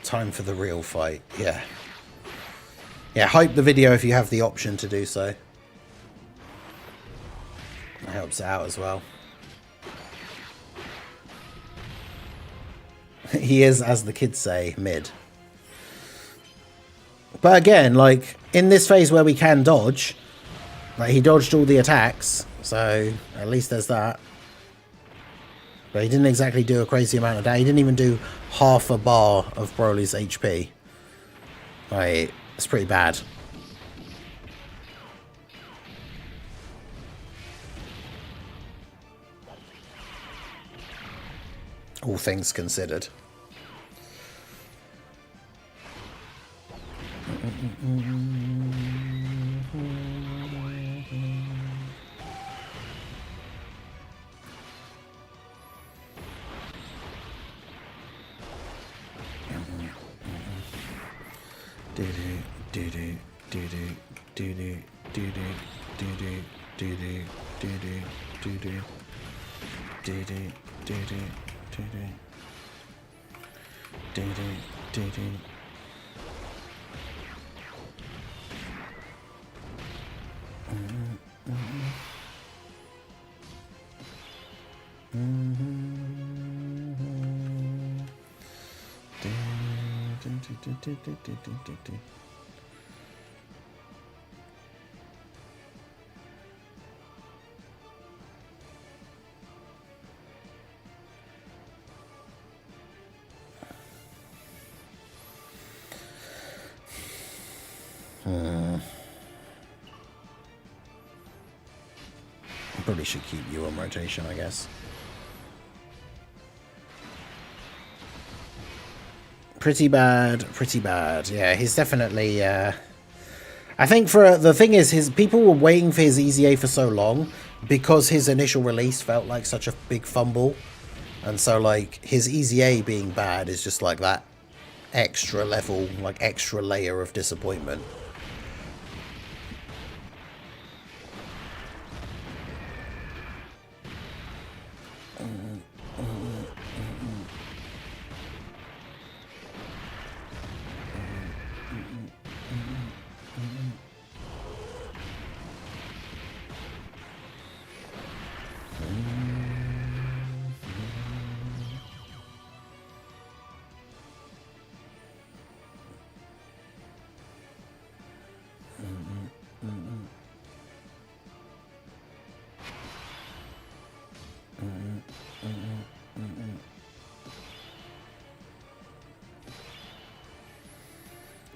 Time for the real fight. Yeah. Yeah, hype the video if you have the option to do so. It helps it out as well. He is, as the kids say, mid. But again, like, in this phase where we can dodge, like, he dodged all the attacks, so at least there's that. But he didn't exactly do a crazy amount of damage. He didn't even do half a bar of Broly's HP. Like, it's pretty bad. All things considered. Probably should keep you on rotation, I guess. Pretty bad, pretty bad. Yeah, he's definitely... I think for the thing is, his people were waiting for his EZA for so long because his initial release felt like such a big fumble. And so, like, his EZA being bad is just like that extra level, like extra layer of disappointment.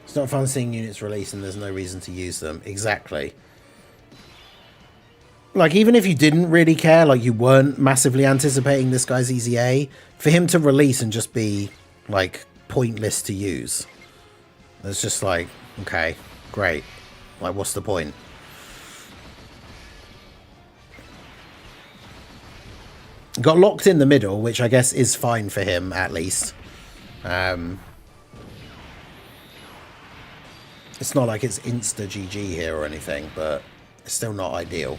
It's not fun seeing units release and there's no reason to use them. Exactly. Like, even if you didn't really care, like, you weren't massively anticipating this guy's EZA, for him to release and just be, like, pointless to use. It's just like, okay, great. Like, what's the point? Got locked in the middle, which I guess is fine for him, at least. It's not like it's insta GG here or anything, but it's still not ideal.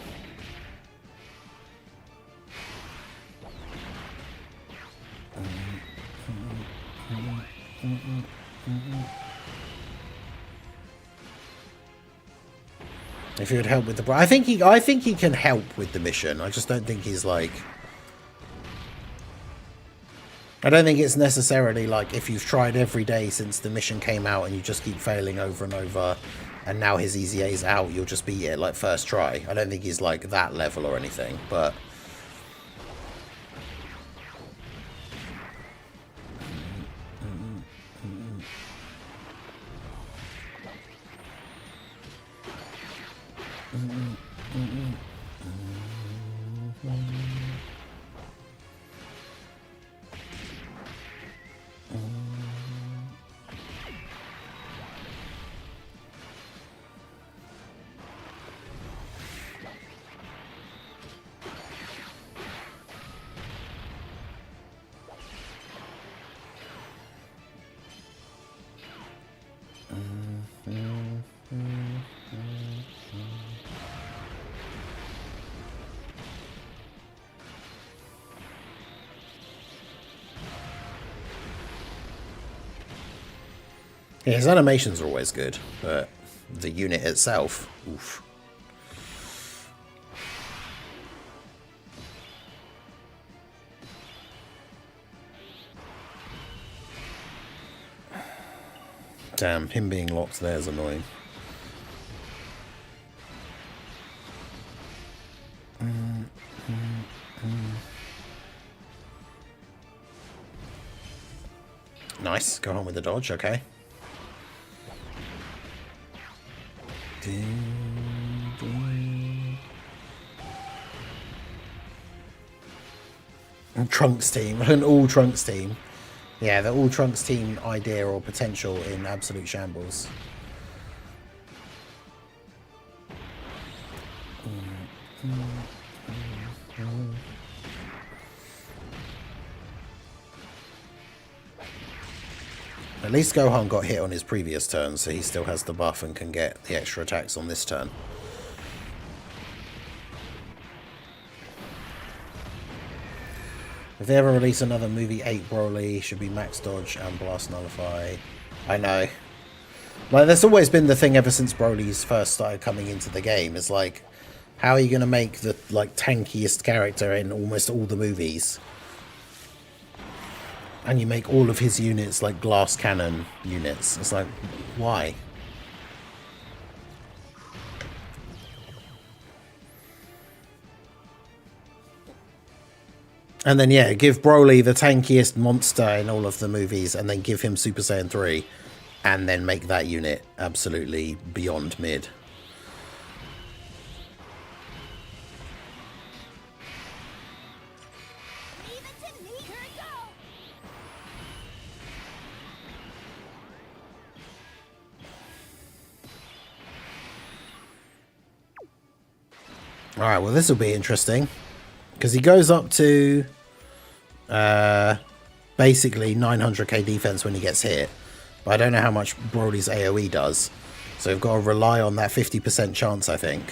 If he would help with the... I think he can help with the mission. I just don't think he's like... I don't think it's necessarily like if you've tried every day since the mission came out and you just keep failing over and over and now his EZA is out, you'll just beat it like first try. I don't think he's like that level or anything, but... Yeah, his animations are always good, but the unit itself, oof. Damn, him being locked there is annoying. Nice, go home with the dodge, okay. Trunks team, an all Trunks team. Yeah, the all Trunks team idea or potential in absolute shambles. At least Gohan got hit on his previous turn, so he still has the buff and can get the extra attacks on this turn. If they ever release another movie 8 Broly, should be max dodge and blast nullify. I know. Like, that's always been the thing ever since Broly's first started coming into the game. Is like, how are you going to make the like tankiest character in almost all the movies? And you make all of his units like glass cannon units. It's like, why? And then, yeah, give Broly the tankiest monster in all of the movies and then give him Super Saiyan 3 and then make that unit absolutely beyond mid. Alright, well this will be interesting. Because he goes up to basically 900k defense when he gets hit. But I don't know how much Broly's AoE does. So we've got to rely on that 50% chance, I think.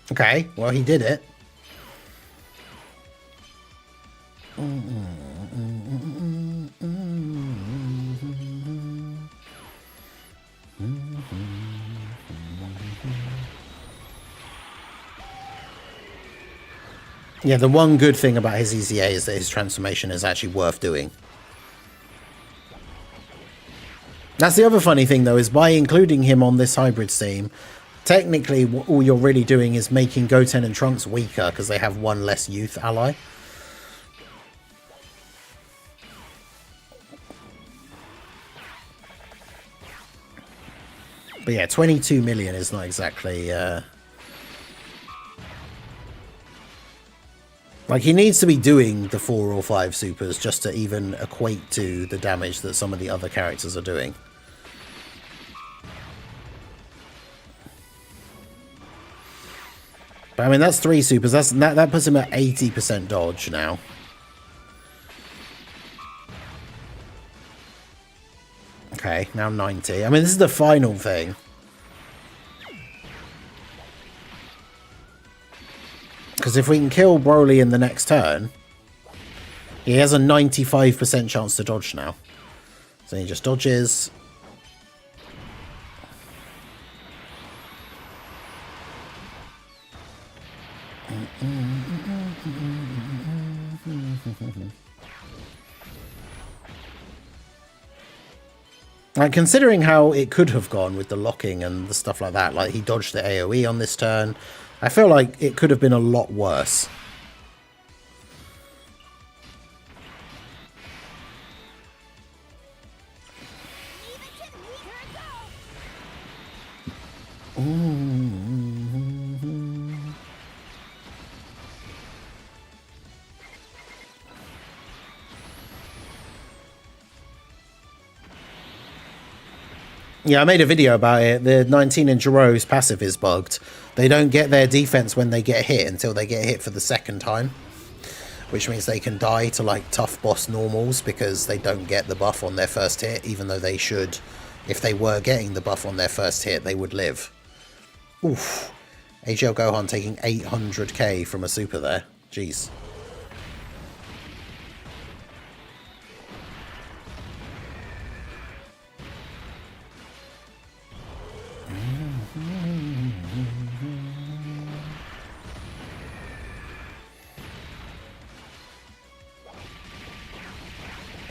Okay, well he did it. Yeah, the one good thing about his EZA is that his transformation is actually worth doing. That's the other funny thing, though, is by including him on this hybrid team, technically all you're really doing is making Goten and Trunks weaker because they have one less youth ally. But yeah, 22 million is not exactly... Like, he needs to be doing the 4 or 5 supers just to even equate to the damage that some of the other characters are doing. But I mean, that's 3 supers. That puts him at 80% dodge now. Okay, now 90. I mean, this is the final thing. Because if we can kill Broly in the next turn, He has a 95% chance to dodge now. So he just dodges. Like, considering how it could have gone with the locking and the stuff like that, like he dodged the AoE on this turn, I feel like it could have been a lot worse. Yeah, I made a video about it. The 19 in Jiro's passive is bugged. They don't get their defense when they get hit until they get hit for the second time, which means they can die to like tough boss normals because they don't get the buff on their first hit, even though they should. If they were getting the buff on their first hit, they would live. Oof. AGL Gohan taking 800k from a super there. Jeez.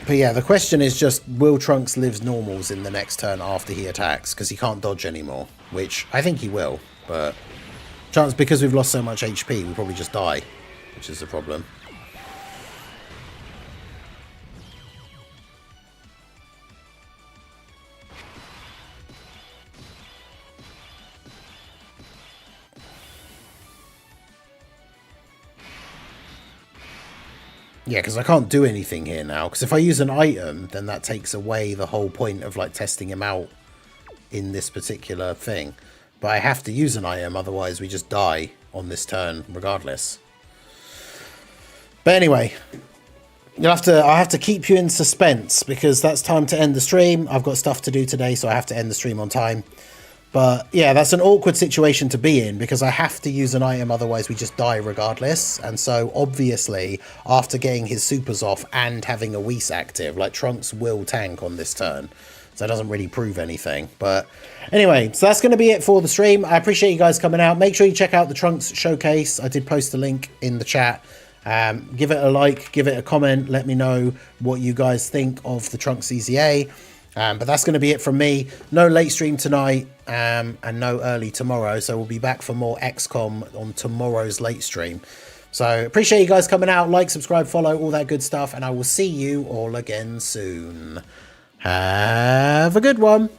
But yeah, the question is just, will Trunks live normals in the next turn after he attacks? Because he can't dodge anymore, which I think he will. But chance, because we've lost so much HP, we'll probably just die, which is the problem. Yeah, because I can't do anything here now. Because if I use an item, then that takes away the whole point of like testing him out in this particular thing. But I have to use an item, otherwise we just die on this turn regardless. But anyway, I'll have to keep you in suspense because that's time to end the stream. I've got stuff to do today, so I have to end the stream on time. But yeah, that's an awkward situation to be in because I have to use an item, otherwise we just die regardless. And so obviously, after getting his supers off and having a Whis active, like Trunks will tank on this turn. So it doesn't really prove anything. But anyway, so that's going to be it for the stream. I appreciate you guys coming out. Make sure you check out the Trunks showcase. I did post a link in the chat. Give it a like, give it a comment. Let me know what you guys think of the Trunks EZA. But that's going to be it from me. No late stream tonight and no early tomorrow. So we'll be back for more XCOM on tomorrow's late stream. So appreciate you guys coming out. Like, subscribe, follow, all that good stuff. And I will see you all again soon. Have a good one.